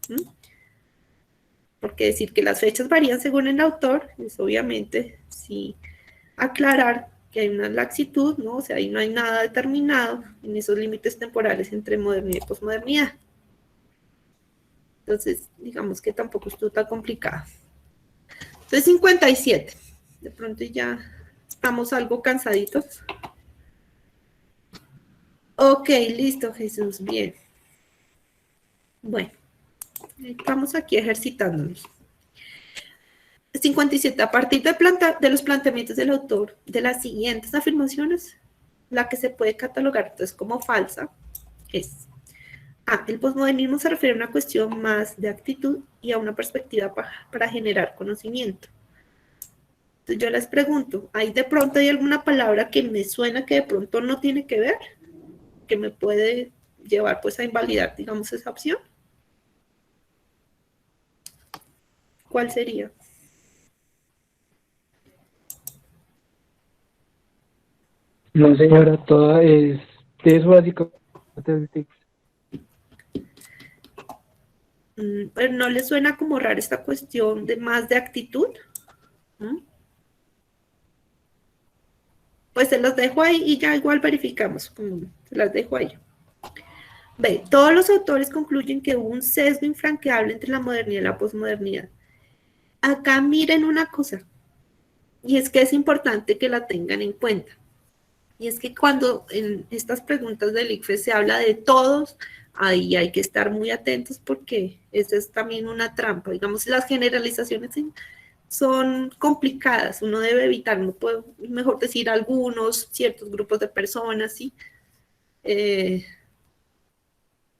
Porque decir que las fechas varían según el autor es obviamente sí aclarar que hay una laxitud, ¿no? O sea, ahí no hay nada determinado en esos límites temporales entre modernidad y posmodernidad. Entonces, digamos que tampoco estuvo tan complicado. Entonces, 57. De pronto ya estamos algo cansaditos. Ok, listo, Jesús, bien. Bueno, estamos aquí ejercitándonos. 57. A partir de los planteamientos del autor de las siguientes afirmaciones, la que se puede catalogar entonces como falsa es: A. El posmodernismo se refiere a una cuestión más de actitud y a una perspectiva para generar conocimiento. Entonces yo les pregunto, ¿hay de pronto alguna palabra que me suena que de pronto no tiene que ver? Que me puede llevar pues a invalidar, digamos, esa opción. ¿Cuál sería? No, señora, toda es básico del texto. Pero ¿no le suena como rara esta cuestión de más de actitud? Pues se los dejo ahí y ya igual verificamos. Se las dejo ahí. B. Todos los autores concluyen que hubo un sesgo infranqueable entre la modernidad y la posmodernidad. Acá miren una cosa, y es que es importante que la tengan en cuenta. Y es que cuando en estas preguntas del ICFES se habla de todos, ahí hay que estar muy atentos porque esa es también una trampa. Digamos, las generalizaciones son complicadas, uno debe evitar, no puedo, mejor decir algunos, ciertos grupos de personas, ¿sí?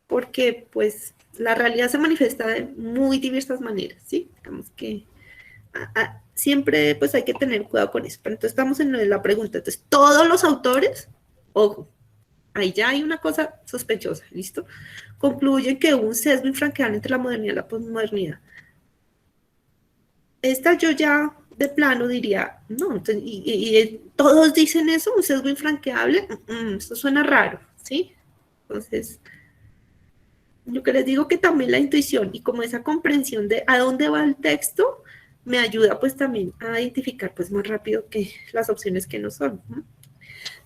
Porque pues la realidad se manifiesta de muy diversas maneras, ¿sí? Digamos que siempre pues hay que tener cuidado con eso. Pero entonces estamos en la pregunta, entonces todos los autores, ojo, ahí ya hay una cosa sospechosa, ¿listo? Concluyen que hubo un sesgo infranqueable entre la modernidad y la posmodernidad. Esta yo ya de plano diría, no, entonces, y todos dicen eso, un sesgo infranqueable, eso suena raro, ¿sí? Entonces, yo que les digo que también la intuición y como esa comprensión de a dónde va el texto, me ayuda pues también a identificar pues más rápido que las opciones que no son. O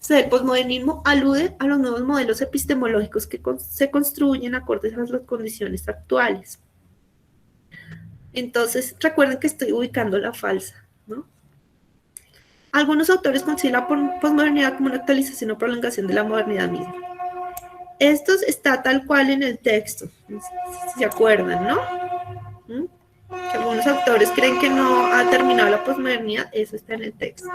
sea, el posmodernismo alude a los nuevos modelos epistemológicos que se construyen acordes a las condiciones actuales. Entonces, recuerden que estoy ubicando la falsa, ¿no? Algunos autores consideran la posmodernidad como una actualización o prolongación de la modernidad misma. Esto está tal cual en el texto, si se acuerdan, ¿no? Que algunos autores creen que no ha terminado la posmodernidad, eso está en el texto.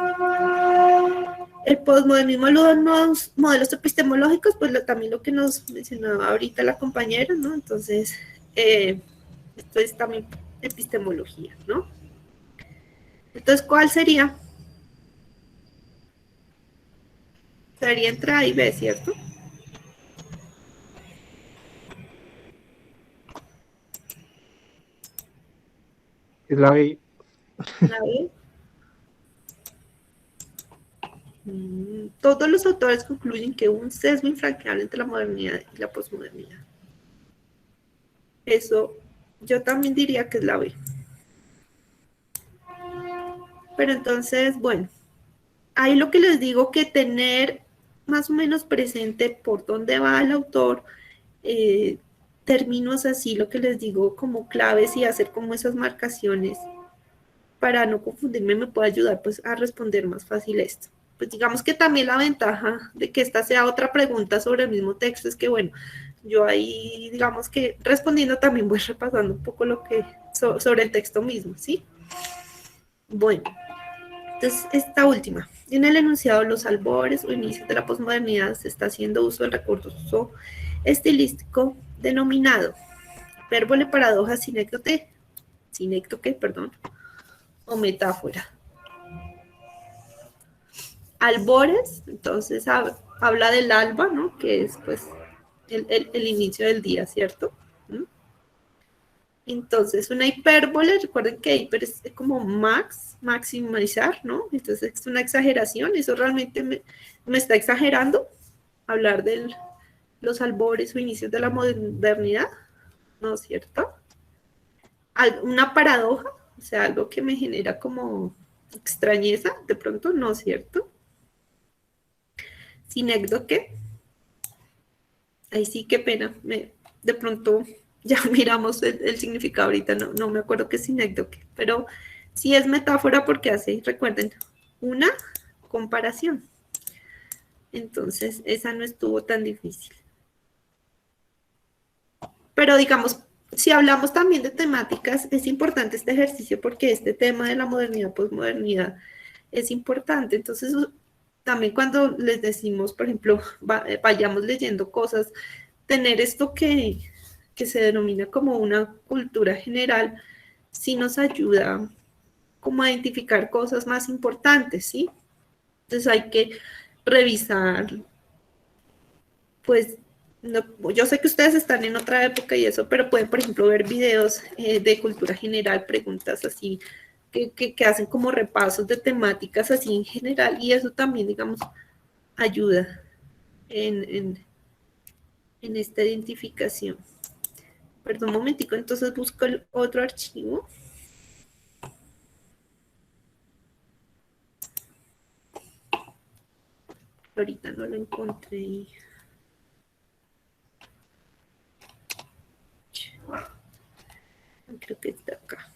El posmodernismo alude a nuevos modelos epistemológicos, pues también lo que nos mencionaba ahorita la compañera, ¿no? Entonces, esto es también epistemología, ¿no? Entonces, ¿cuál sería? Sería entre A y B, ¿cierto? Es la B. La B. Todos los autores concluyen que hubo un sesgo infranqueable entre la modernidad y la posmodernidad. Eso yo también diría que es la B. Pero entonces, bueno, ahí lo que les digo que tener más o menos presente por dónde va el autor, términos así, lo que les digo como claves y hacer como esas marcaciones para no confundirme me puede ayudar pues a responder más fácil esto. Pues digamos que también la ventaja de que esta sea otra pregunta sobre el mismo texto es que bueno, yo ahí digamos que respondiendo también voy repasando un poco lo que sobre el texto mismo, ¿sí? Bueno, entonces esta última. En el enunciado los albores o inicios de la posmodernidad se está haciendo uso del recurso estilístico denominado hipérbole, paradoja, sinécdoque, perdón, o metáfora. Albores, entonces habla del alba, ¿no? Que es pues el inicio del día, ¿cierto? ¿Mm? Entonces, una hipérbole, recuerden que hiper es como maximizar, ¿no? Entonces es una exageración, eso realmente me está exagerando, hablar de los albores o inicios de la modernidad, ¿no es cierto? Una paradoja, o sea, algo que me genera como extrañeza, de pronto, ¿no es cierto? Sinécdoque, ahí sí, qué pena, de pronto ya miramos el significado ahorita, no me acuerdo qué es sinécdoque, pero sí es metáfora porque hace, recuerden, una comparación. Entonces, esa no estuvo tan difícil. Pero digamos, si hablamos también de temáticas, es importante este ejercicio porque este tema de la modernidad, posmodernidad, es importante. Entonces, también cuando les decimos, por ejemplo, vayamos leyendo cosas, tener esto que se denomina como una cultura general, sí nos ayuda como a identificar cosas más importantes, ¿sí? Entonces hay que revisar, pues, no, yo sé que ustedes están en otra época y eso, pero pueden, por ejemplo, ver videos de cultura general, preguntas así, que hacen como repasos de temáticas así en general, y eso también, digamos, ayuda en esta identificación. Perdón un momentico, entonces busco el otro archivo. Ahorita no lo encontré. Creo que está acá.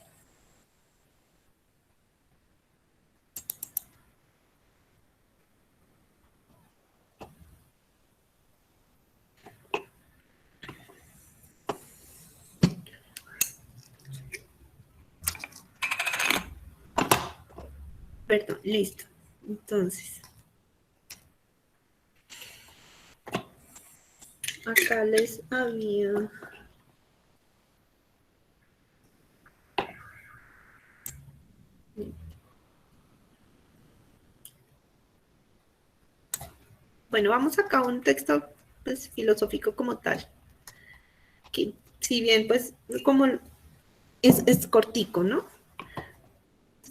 Perdón, listo. Entonces, acá les había... Bueno, vamos acá a un texto pues, filosófico como tal, que si bien pues como es cortico, ¿no?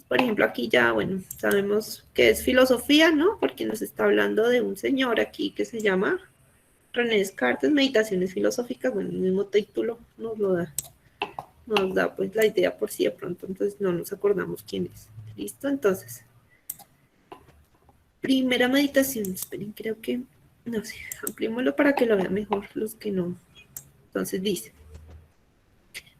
Por ejemplo, aquí ya, bueno, sabemos que es filosofía, ¿no? Porque nos está hablando de un señor aquí que se llama René Descartes, Meditaciones Filosóficas. Bueno, el mismo título nos da pues la idea por sí de pronto, entonces no nos acordamos quién es. ¿Listo? Entonces, primera meditación, esperen, creo que, no sé, ampliémoslo para que lo vean mejor los que no. Entonces dice,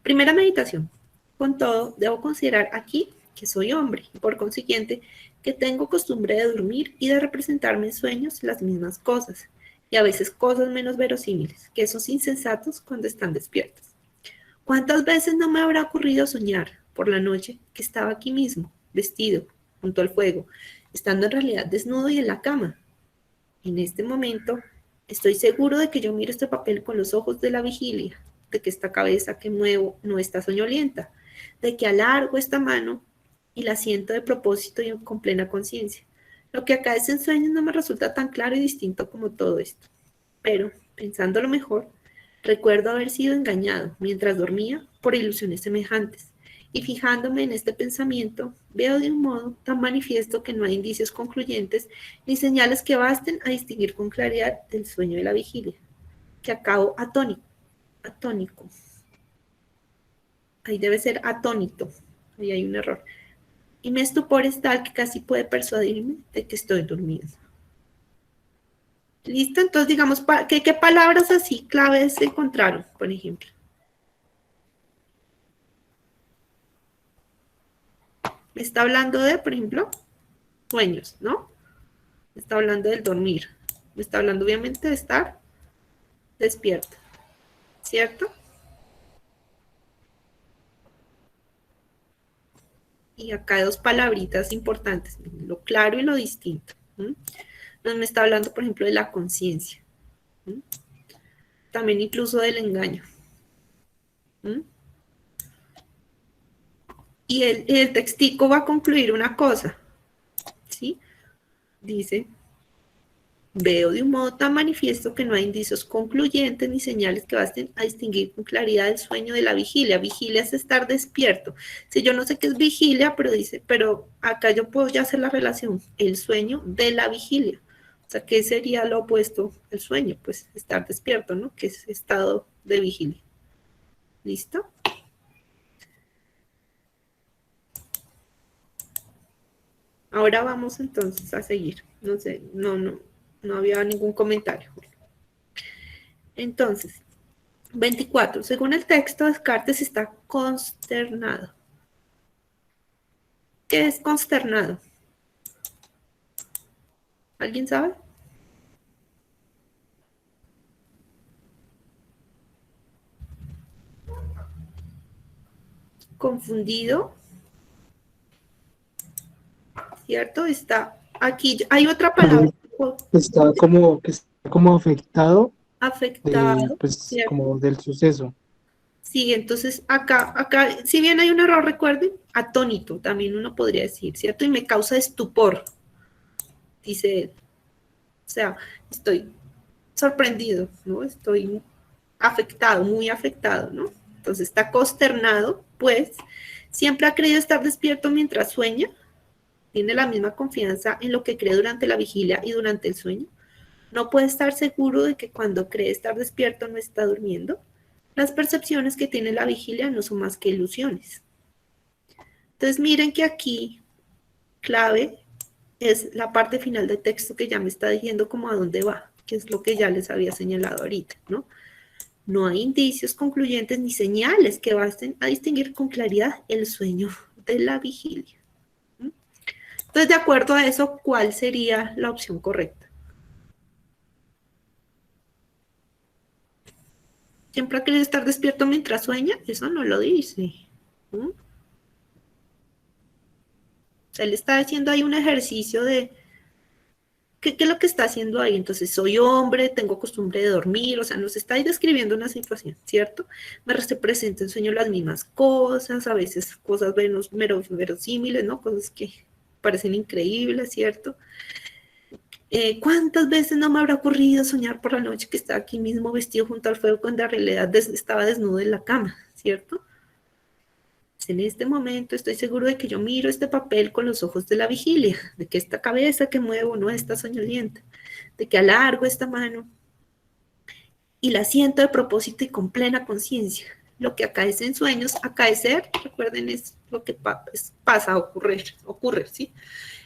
primera meditación, con todo, debo considerar aquí que soy hombre y por consiguiente que tengo costumbre de dormir y de representarme en sueños las mismas cosas y a veces cosas menos verosímiles que esos insensatos cuando están despiertos. ¿Cuántas veces no me habrá ocurrido soñar por la noche que estaba aquí mismo, vestido, junto al fuego, estando en realidad desnudo y en la cama? En este momento estoy seguro de que yo miro este papel con los ojos de la vigilia, de que esta cabeza que muevo no está soñolienta, de que alargo esta mano y la siento de propósito y con plena conciencia. Lo que acá es en sueños no me resulta tan claro y distinto como todo esto. Pero, pensándolo mejor, recuerdo haber sido engañado mientras dormía por ilusiones semejantes, y fijándome en este pensamiento, veo de un modo tan manifiesto que no hay indicios concluyentes ni señales que basten a distinguir con claridad el sueño de la vigilia, que acabo atónico. Ahí debe ser atónito, ahí hay un error. Y mi estupor es tal que casi puede persuadirme de que estoy durmiendo. ¿Listo? Entonces, digamos, ¿qué palabras así claves se encontraron, por ejemplo? Me está hablando de, por ejemplo, sueños, ¿no? Me está hablando del dormir. Me está hablando, obviamente, de estar despierto, ¿cierto? Y acá hay dos palabritas importantes, lo claro y lo distinto. Nos me está hablando, por ejemplo, de la conciencia. También incluso del engaño. Y el textico va a concluir una cosa, ¿sí? Dice, veo de un modo tan manifiesto que no hay indicios concluyentes ni señales que basten a distinguir con claridad el sueño de la vigilia. Vigilia es estar despierto. Si yo no sé qué es vigilia, pero dice, pero acá yo puedo ya hacer la relación, el sueño de la vigilia. O sea, ¿qué sería lo opuesto al sueño? Pues estar despierto, ¿no? Que es estado de vigilia. ¿Listo? Ahora vamos entonces a seguir. No sé, no había ningún comentario. Entonces, 24. Según el texto, Descartes está consternado. ¿Qué es consternado? ¿Alguien sabe? Confundido, ¿cierto? Está aquí. Hay otra palabra. Que está como afectado Afectado, pues ¿cierto? como del suceso. Sí, entonces acá, si bien hay un error, recuerden, atónito, también uno podría decir, ¿cierto? Y me causa estupor, dice él. O sea, estoy sorprendido, ¿no? Estoy afectado, muy afectado, ¿no? Entonces está consternado, pues siempre ha creído estar despierto mientras sueña, tiene la misma confianza en lo que cree durante la vigilia y durante el sueño. No puede estar seguro de que cuando cree estar despierto no está durmiendo. Las percepciones que tiene la vigilia no son más que ilusiones. Entonces miren que aquí clave es la parte final del texto que ya me está diciendo como a dónde va, que es lo que ya les había señalado ahorita, ¿no? No hay indicios concluyentes ni señales que basten a distinguir con claridad el sueño de la vigilia. Entonces, de acuerdo a eso, ¿cuál sería la opción correcta? ¿Siempre ha querido estar despierto mientras sueña? Eso no lo dice. Él está haciendo ahí un ejercicio de ¿qué es lo que está haciendo ahí? Entonces, soy hombre, tengo costumbre de dormir, o sea, nos está ahí describiendo una situación, ¿cierto? Me representa en sueño las mismas cosas, a veces cosas verosímiles, ¿no? Cosas que parecen increíbles, ¿cierto? ¿Cuántas veces no me habrá ocurrido soñar por la noche que estaba aquí mismo vestido junto al fuego cuando en realidad estaba desnudo en la cama, ¿cierto? En este momento estoy seguro de que yo miro este papel con los ojos de la vigilia, de que esta cabeza que muevo no está soñolienta, de que alargo esta mano y la siento de propósito y con plena conciencia. Lo que acaece en sueños, acaecer, recuerden, es lo que pasa, ocurre, ¿sí?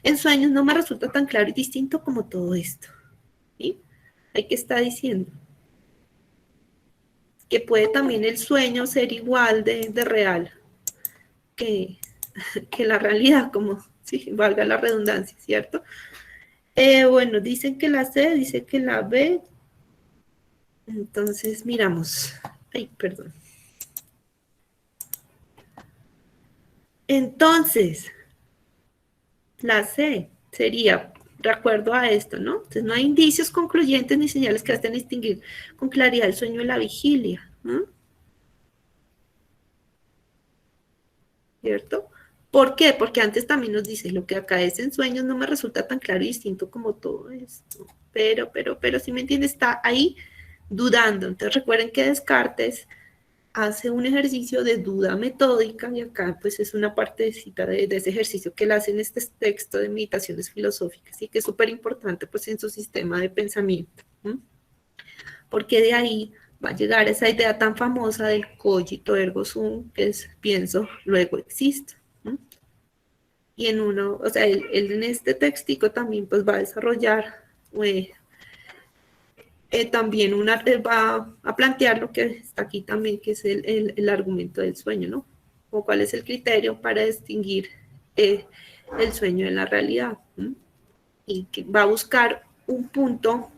En sueños no me resulta tan claro y distinto como todo esto, ¿sí? Hay que estar diciendo que puede también el sueño ser igual de real que la realidad, como sí, valga la redundancia, ¿cierto? Bueno, dicen que la C, dice que la B. Entonces, miramos. Ay, perdón. Entonces, la C sería, de acuerdo a esto, ¿no? Entonces, no hay indicios concluyentes ni señales que hacen distinguir con claridad el sueño de la vigilia, ¿no? ¿Cierto? ¿Por qué? Porque antes también nos dice, lo que acaece en sueños no me resulta tan claro y distinto como todo esto. Pero, si me entiende, está ahí dudando. Entonces recuerden que Descartes hace un ejercicio de duda metódica y acá pues es una partecita de ese ejercicio que él hace en este texto de Meditaciones Filosóficas y que es súper importante pues en su sistema de pensamiento. Porque de ahí va a llegar esa idea tan famosa del cogito ergo sum, que es pienso, luego existo. Y en uno, o sea, él en este textico también pues va a desarrollar, también va a plantear lo que está aquí también, que es el argumento del sueño, ¿no? O cuál es el criterio para distinguir el sueño de la realidad. Y que va a buscar un punto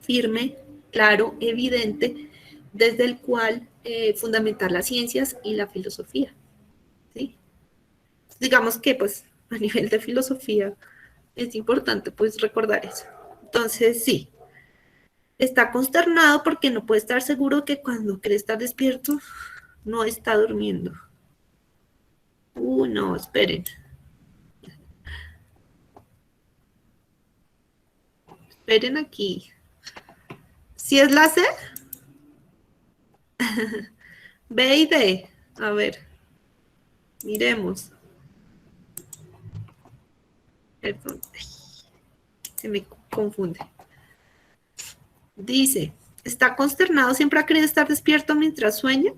firme, claro, evidente, desde el cual fundamentar las ciencias y la filosofía, ¿sí? Digamos que, pues, a nivel de filosofía es importante, pues, recordar eso. Entonces, sí, está consternado porque no puede estar seguro que cuando cree estar despierto, no está durmiendo. No, esperen. Esperen aquí. ¿Sí es la C? B y D. A ver. Miremos. Perdón. Ay, se me confunde. Dice, ¿está consternado? ¿Siempre ha querido estar despierto mientras sueña?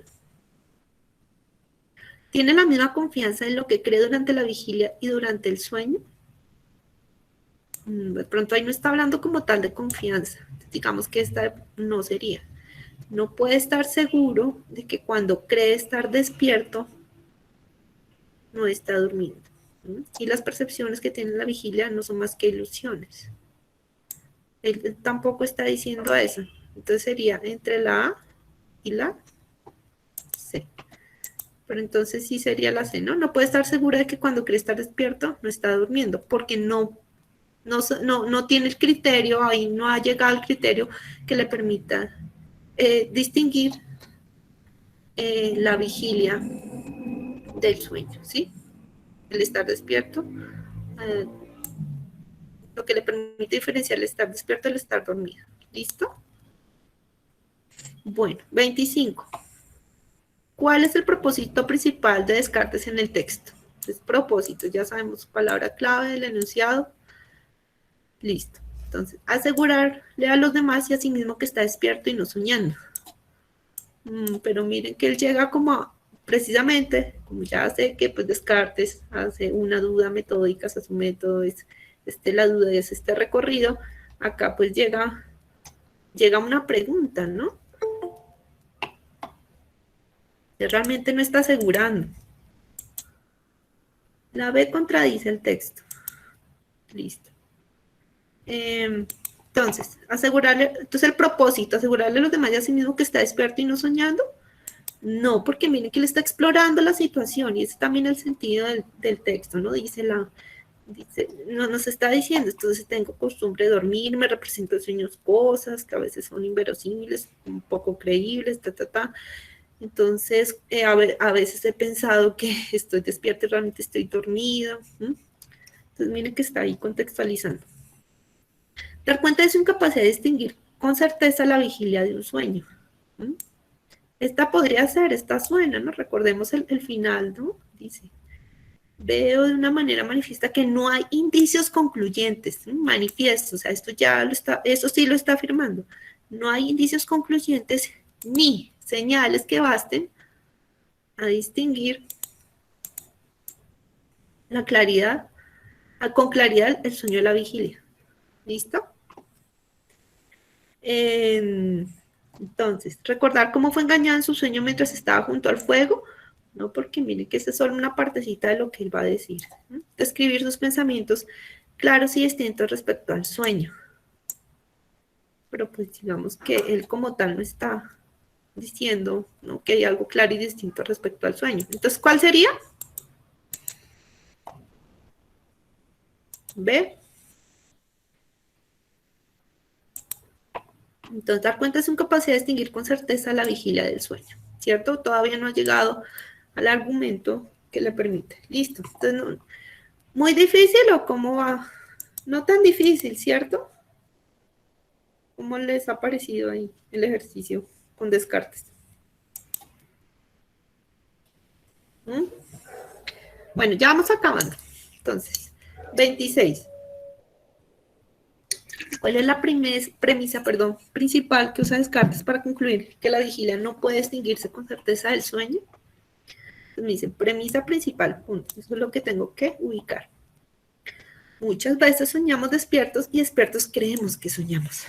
¿Tiene la misma confianza en lo que cree durante la vigilia y durante el sueño? De pronto ahí no está hablando como tal de confianza. Digamos que esta no sería. No puede estar seguro de que cuando cree estar despierto, no está durmiendo. Y las percepciones que tiene en la vigilia no son más que ilusiones. Él tampoco está diciendo eso. Entonces sería entre la A y la C. Pero entonces sí sería la C, ¿no? No puede estar segura de que cuando cree estar despierto no está durmiendo, porque no tiene el criterio, ahí no ha llegado al criterio que le permita distinguir la vigilia del sueño, ¿sí? El estar despierto, lo que le permite diferenciar el estar despierto del estar dormido. ¿Listo? Bueno, 25. ¿Cuál es el propósito principal de Descartes en el texto? Es propósito, ya sabemos, palabra clave del enunciado. Listo. Entonces, asegurarle a los demás y a sí mismo que está despierto y no soñando. Pero miren que él llega como precisamente, como ya sé que pues Descartes hace una duda metódica, o sea, su método es la duda y es este recorrido, acá pues llega una pregunta, ¿no? Que realmente no está asegurando. La B contradice el texto. Listo. Entonces, el propósito, asegurarle a los demás y a sí mismo que está despierto y no soñando. No, porque miren que él está explorando la situación y ese es también el sentido del texto, ¿no? No nos está diciendo, entonces tengo costumbre de dormir, me represento en sueños cosas que a veces son inverosímiles, un poco creíbles, Entonces, a veces he pensado que estoy despierta y realmente estoy dormido. Entonces, miren que está ahí contextualizando. Dar cuenta de su incapacidad de distinguir con certeza la vigilia de un sueño. Esta podría ser, esta suena, ¿no? Recordemos el final, ¿no? Dice, veo de una manera manifiesta que no hay indicios concluyentes, manifiesto, o sea, eso sí lo está afirmando. No hay indicios concluyentes ni señales que basten a distinguir con claridad el sueño de la vigilia. ¿Listo? Entonces, recordar cómo fue engañado en su sueño mientras estaba junto al fuego, no, porque miren que esa es solo una partecita de lo que él va a decir. Describir sus pensamientos claros y distintos respecto al sueño. Pero pues digamos que él como tal no está diciendo, ¿no?, que hay algo claro y distinto respecto al sueño. Entonces, ¿cuál sería? B. Entonces, dar cuenta de su capacidad de distinguir con certeza la vigilia del sueño, ¿cierto? Todavía no ha llegado al argumento que le permite. Listo. Entonces, ¿muy difícil o cómo va? No tan difícil, ¿cierto? ¿Cómo les ha parecido ahí el ejercicio con Descartes? Bueno, ya vamos acabando. Entonces, 26. ¿Cuál es la premisa principal que usa Descartes para concluir que la vigilia no puede distinguirse con certeza del sueño? Entonces me dice, premisa principal, punto. Eso es lo que tengo que ubicar. Muchas veces soñamos despiertos y despiertos creemos que soñamos.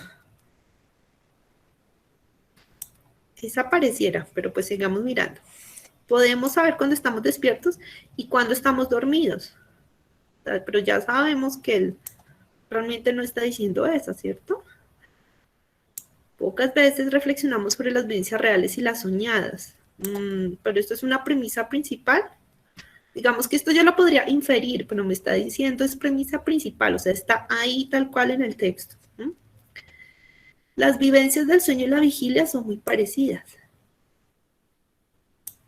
Esa pareciera, pero pues sigamos mirando. Podemos saber cuándo estamos despiertos y cuándo estamos dormidos. Pero ya sabemos que él realmente no está diciendo eso, ¿cierto? Pocas veces reflexionamos sobre las vivencias reales y las soñadas. Pero esto es una premisa principal. Digamos que esto yo lo podría inferir, pero me está diciendo es premisa principal, o sea, está ahí tal cual en el texto. Las vivencias del sueño y la vigilia son muy parecidas.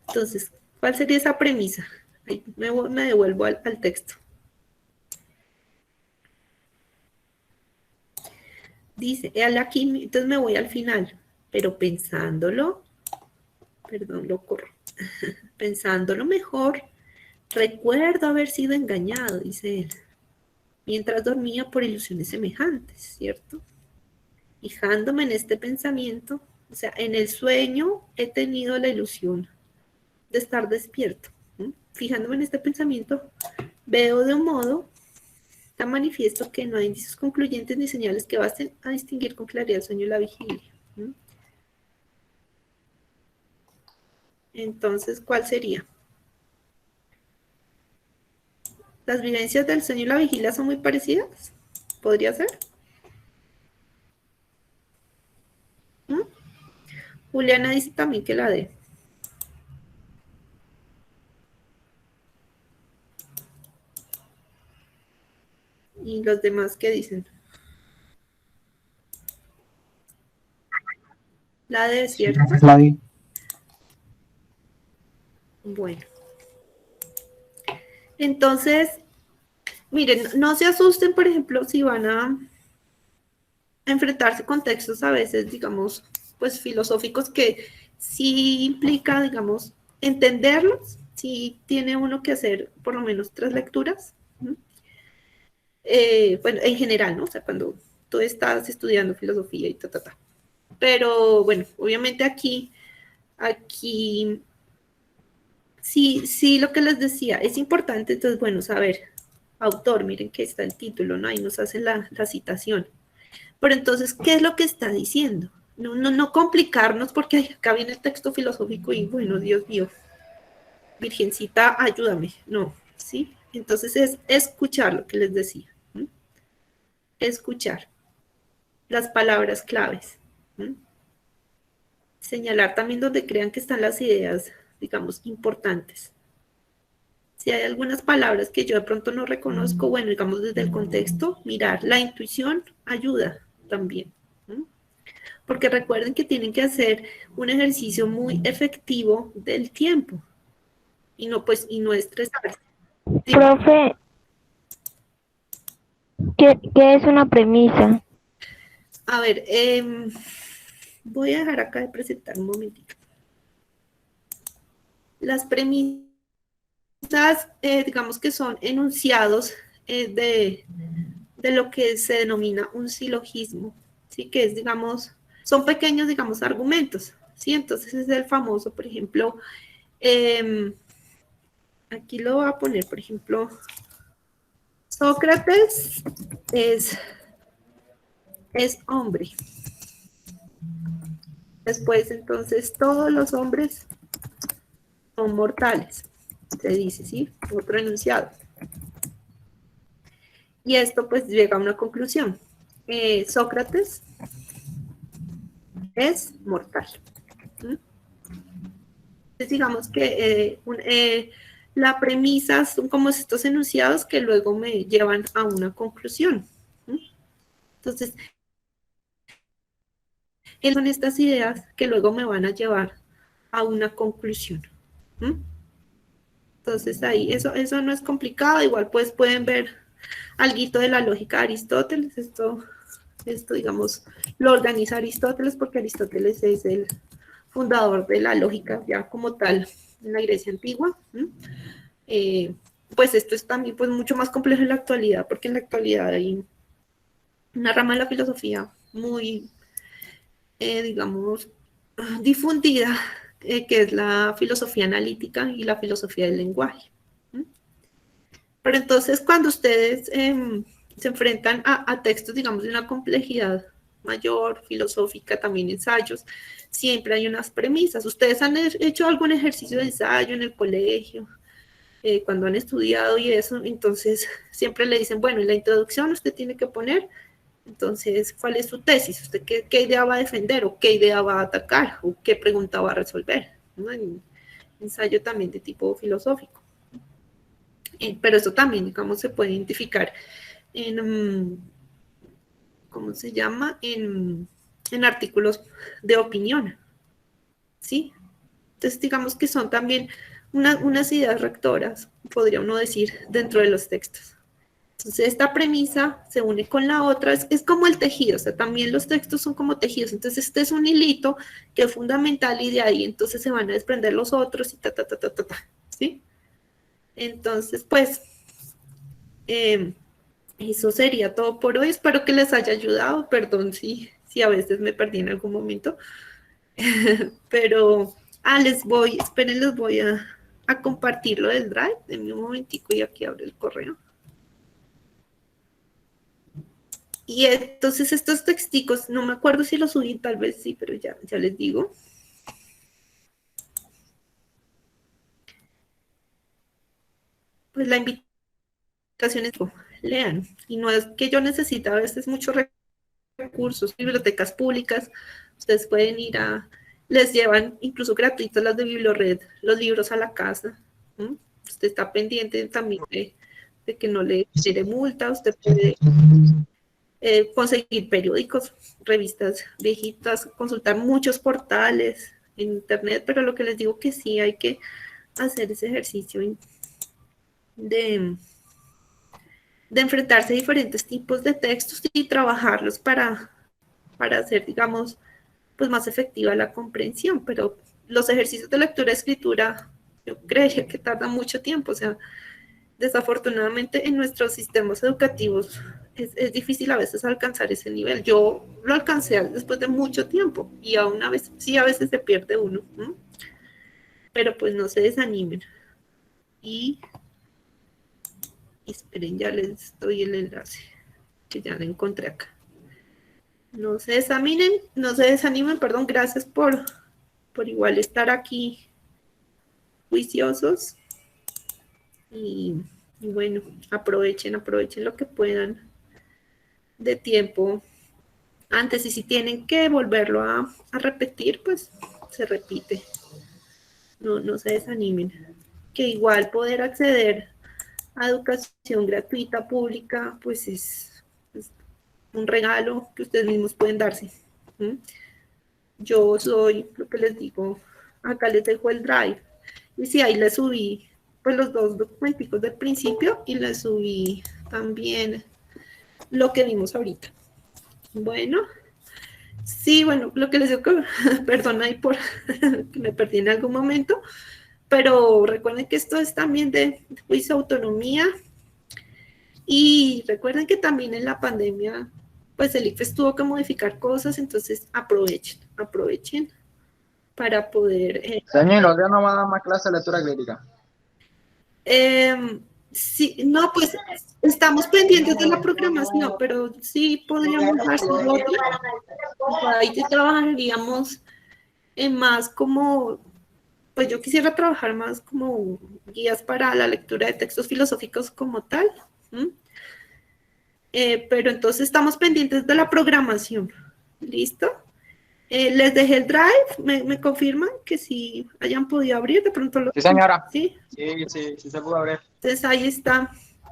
Entonces, ¿cuál sería esa premisa? Ahí me devuelvo al texto. Dice, aquí, entonces me voy al final, pero pensándolo, perdón, lo corro, pensándolo mejor, recuerdo haber sido engañado, dice él, mientras dormía por ilusiones semejantes, ¿cierto? Fijándome en este pensamiento, o sea, en el sueño he tenido la ilusión de estar despierto. Fijándome en este pensamiento, veo de un modo tan manifiesto que no hay indicios concluyentes ni señales que basten a distinguir con claridad el sueño y la vigilia. Entonces, ¿cuál sería? ¿Las vivencias del sueño y la vigilia son muy parecidas? ¿Podría ser? Juliana dice también que la D. ¿Y los demás qué dicen? La D, Sí, ¿cierto? es la D. Bueno. Entonces, miren, no se asusten, por ejemplo, si van a enfrentarse con textos a veces, digamos, pues filosóficos que sí implica, digamos, entenderlos, sí tiene uno que hacer por lo menos 3 lecturas. Bueno, en general, ¿no? O sea, cuando tú estás estudiando filosofía y ta. Pero bueno, obviamente aquí, sí, lo que les decía, es importante, entonces, bueno, saber, autor, miren que está el título, ¿no? Ahí nos hacen la citación. Pero entonces, ¿qué es lo que está diciendo? No complicarnos porque acá viene el texto filosófico y bueno, Dios mío, Virgencita, ayúdame. No, ¿sí? Entonces es escuchar lo que les decía. Escuchar las palabras claves. Señalar también donde crean que están las ideas, digamos, importantes. Si hay algunas palabras que yo de pronto no reconozco, bueno, digamos desde el contexto, mirar. La intuición ayuda también. Porque recuerden que tienen que hacer un ejercicio muy efectivo del tiempo y no estresarse. Profe, ¿qué es una premisa? A ver, voy a dejar acá de presentar un momentito. Las premisas, digamos que son enunciados de lo que se denomina un silogismo, ¿sí? Que es, digamos, son pequeños, digamos, argumentos, ¿sí? Entonces es el famoso, por ejemplo, aquí lo voy a poner, por ejemplo, Sócrates es hombre. Después, entonces, todos los hombres son mortales, se dice, ¿sí? Otro enunciado. Y esto, pues, llega a una conclusión. Sócrates es mortal. Entonces, digamos que la premisa son como estos enunciados que luego me llevan a una conclusión. Entonces, son estas ideas que luego me van a llevar a una conclusión. Entonces ahí, eso no es complicado, igual pues pueden ver alguito de la lógica de Aristóteles, esto digamos lo organiza Aristóteles porque Aristóteles es el fundador de la lógica ya como tal en la Grecia antigua. Pues esto es también pues mucho más complejo en la actualidad porque en la actualidad hay una rama de la filosofía muy digamos, difundida, que es la filosofía analítica y la filosofía del lenguaje. Pero entonces, cuando ustedes se enfrentan a textos, digamos, de una complejidad mayor, filosófica, también ensayos, siempre hay unas premisas. Ustedes han hecho algún ejercicio de ensayo en el colegio, cuando han estudiado y eso, entonces siempre le dicen, bueno, en la introducción usted tiene que poner. Entonces, ¿cuál es su tesis? ¿Usted qué idea va a defender o qué idea va a atacar o qué pregunta va a resolver? ¿No? En ensayo también de tipo filosófico. Pero eso también, digamos, se puede identificar en, ¿cómo se llama? En artículos de opinión, ¿sí? Entonces, digamos que son también unas ideas rectoras, podría uno decir, dentro de los textos. Entonces, esta premisa se une con la otra, es como el tejido, o sea, también los textos son como tejidos. Entonces, este es un hilito que es fundamental y de ahí entonces se van a desprender los otros y ¿sí? Entonces, pues, eso sería todo por hoy. Espero que les haya ayudado. Perdón si a veces me perdí en algún momento. Pero, les voy a compartir lo del Drive. Denme un momentico y aquí abro el correo. Y entonces estos texticos, no me acuerdo si los subí, tal vez sí, pero ya les digo. Pues la invitación es que lean. Y no es que yo necesite a veces muchos recursos, bibliotecas públicas. Ustedes pueden les llevan incluso gratuitas las de Bibliored, los libros a la casa. Usted está pendiente también de que no le tire multa. Usted puede conseguir periódicos, revistas viejitas, consultar muchos portales en internet, pero lo que les digo que sí hay que hacer ese ejercicio de enfrentarse a diferentes tipos de textos y trabajarlos para hacer, digamos, pues más efectiva la comprensión, pero los ejercicios de lectura y escritura yo creería que tardan mucho tiempo, o sea, desafortunadamente en nuestros sistemas educativos es difícil a veces alcanzar ese nivel. Yo lo alcancé después de mucho tiempo y aún a veces se pierde uno, pero pues no se desanimen. Y esperen, ya les doy el enlace, que ya lo encontré acá. No se desanimen, perdón, gracias por igual estar aquí juiciosos. Y bueno, aprovechen lo que puedan de tiempo antes, y si tienen que volverlo a repetir, pues se repite. No se desanimen. Que igual poder acceder a educación gratuita, pública, pues es un regalo que ustedes mismos pueden darse. Yo soy, lo que les digo, acá les dejo el Drive. Y sí, ahí les subí pues los 2 documenticos del principio y les subí también lo que vimos ahorita. Bueno, sí, bueno, lo que les digo, perdón ahí por que me perdí en algún momento, pero recuerden que esto es también de juicio, autonomía, y recuerden que también en la pandemia, pues el ICFES tuvo que modificar cosas, entonces aprovechen para poder... Señor, los días no va a dar más clase de lectura crítica. Sí, no, pues estamos pendientes de la programación, pero sí podríamos darse otra. Ahí sí trabajaríamos en más como, pues yo quisiera trabajar más como guías para la lectura de textos filosóficos como tal. Pero entonces estamos pendientes de la programación. ¿Listo? Les dejé el Drive, me confirman que sí hayan podido abrir, de pronto lo... Sí, señora. Sí, Sí se pudo abrir. entonces ahí está.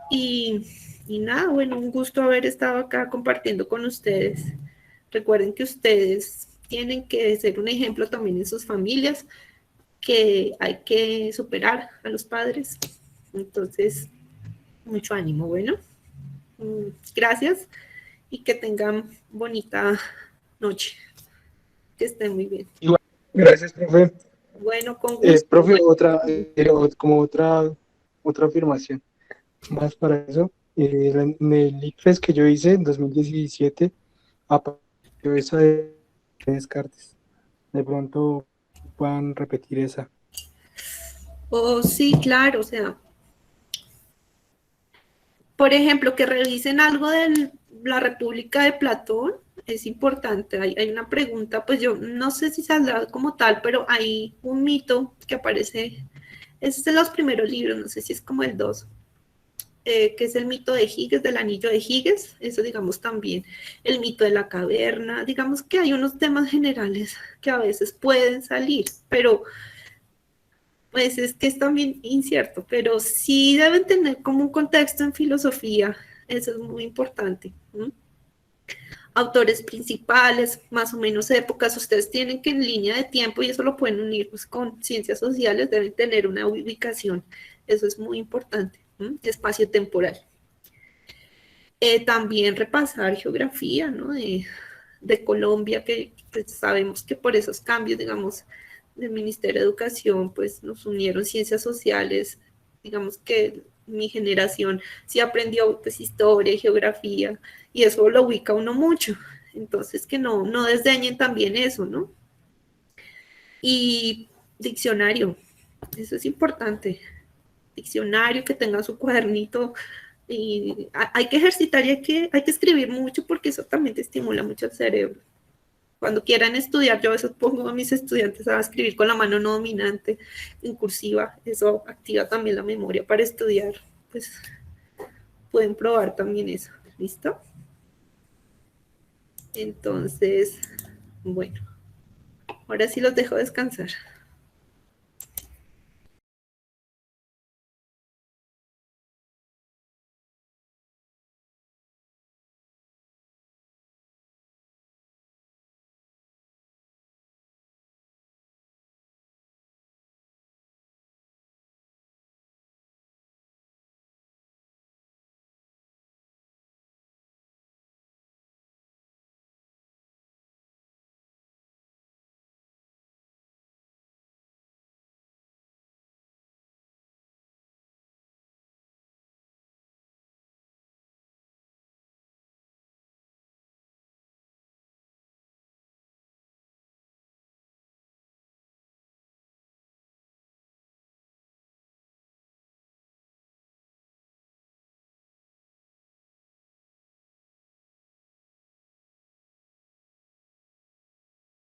Y nada, bueno, un gusto haber estado acá compartiendo con ustedes. Recuerden que ustedes tienen que ser un ejemplo también en sus familias, que hay que superar a los padres. Entonces, mucho ánimo, bueno. Gracias y que tengan bonita noche. Que estén muy bien. Gracias, profe. Bueno, con gusto. Profe, como otra afirmación. Más para eso, en el ICFES que yo hice en 2017, apareció esa de Descartes. De pronto puedan repetir esa. Oh, sí, claro, o sea, por ejemplo, que revisen algo de la República de Platón, es importante. Hay una pregunta, pues yo no sé si saldrá como tal, pero hay un mito que aparece, es de los primeros libros, no sé si es como el 2, que es el mito de Giges, del anillo de Giges, eso digamos también, el mito de la caverna, digamos que hay unos temas generales que a veces pueden salir, pero pues es que es también incierto, pero sí deben tener como un contexto en filosofía, eso es muy importante. autores principales, más o menos épocas. Ustedes tienen que en línea de tiempo, y eso lo pueden unir pues, con ciencias sociales, deben tener una ubicación. Eso es muy importante, espacio temporal. También repasar geografía, ¿no? De Colombia, que pues, sabemos que por esos cambios, digamos, del Ministerio de Educación, pues nos unieron ciencias sociales, digamos que mi generación sí aprendió pues historia y geografía, y eso lo ubica uno mucho, entonces que no desdeñen también eso, ¿no? Y diccionario, eso es importante, diccionario, que tengan su cuadernito, y hay que ejercitar y hay que escribir mucho porque eso también te estimula mucho el cerebro. Cuando quieran estudiar, yo a veces pongo a mis estudiantes a escribir con la mano no dominante, en cursiva, eso activa también la memoria para estudiar, pues pueden probar también eso, ¿listo? Entonces, bueno, ahora sí los dejo descansar.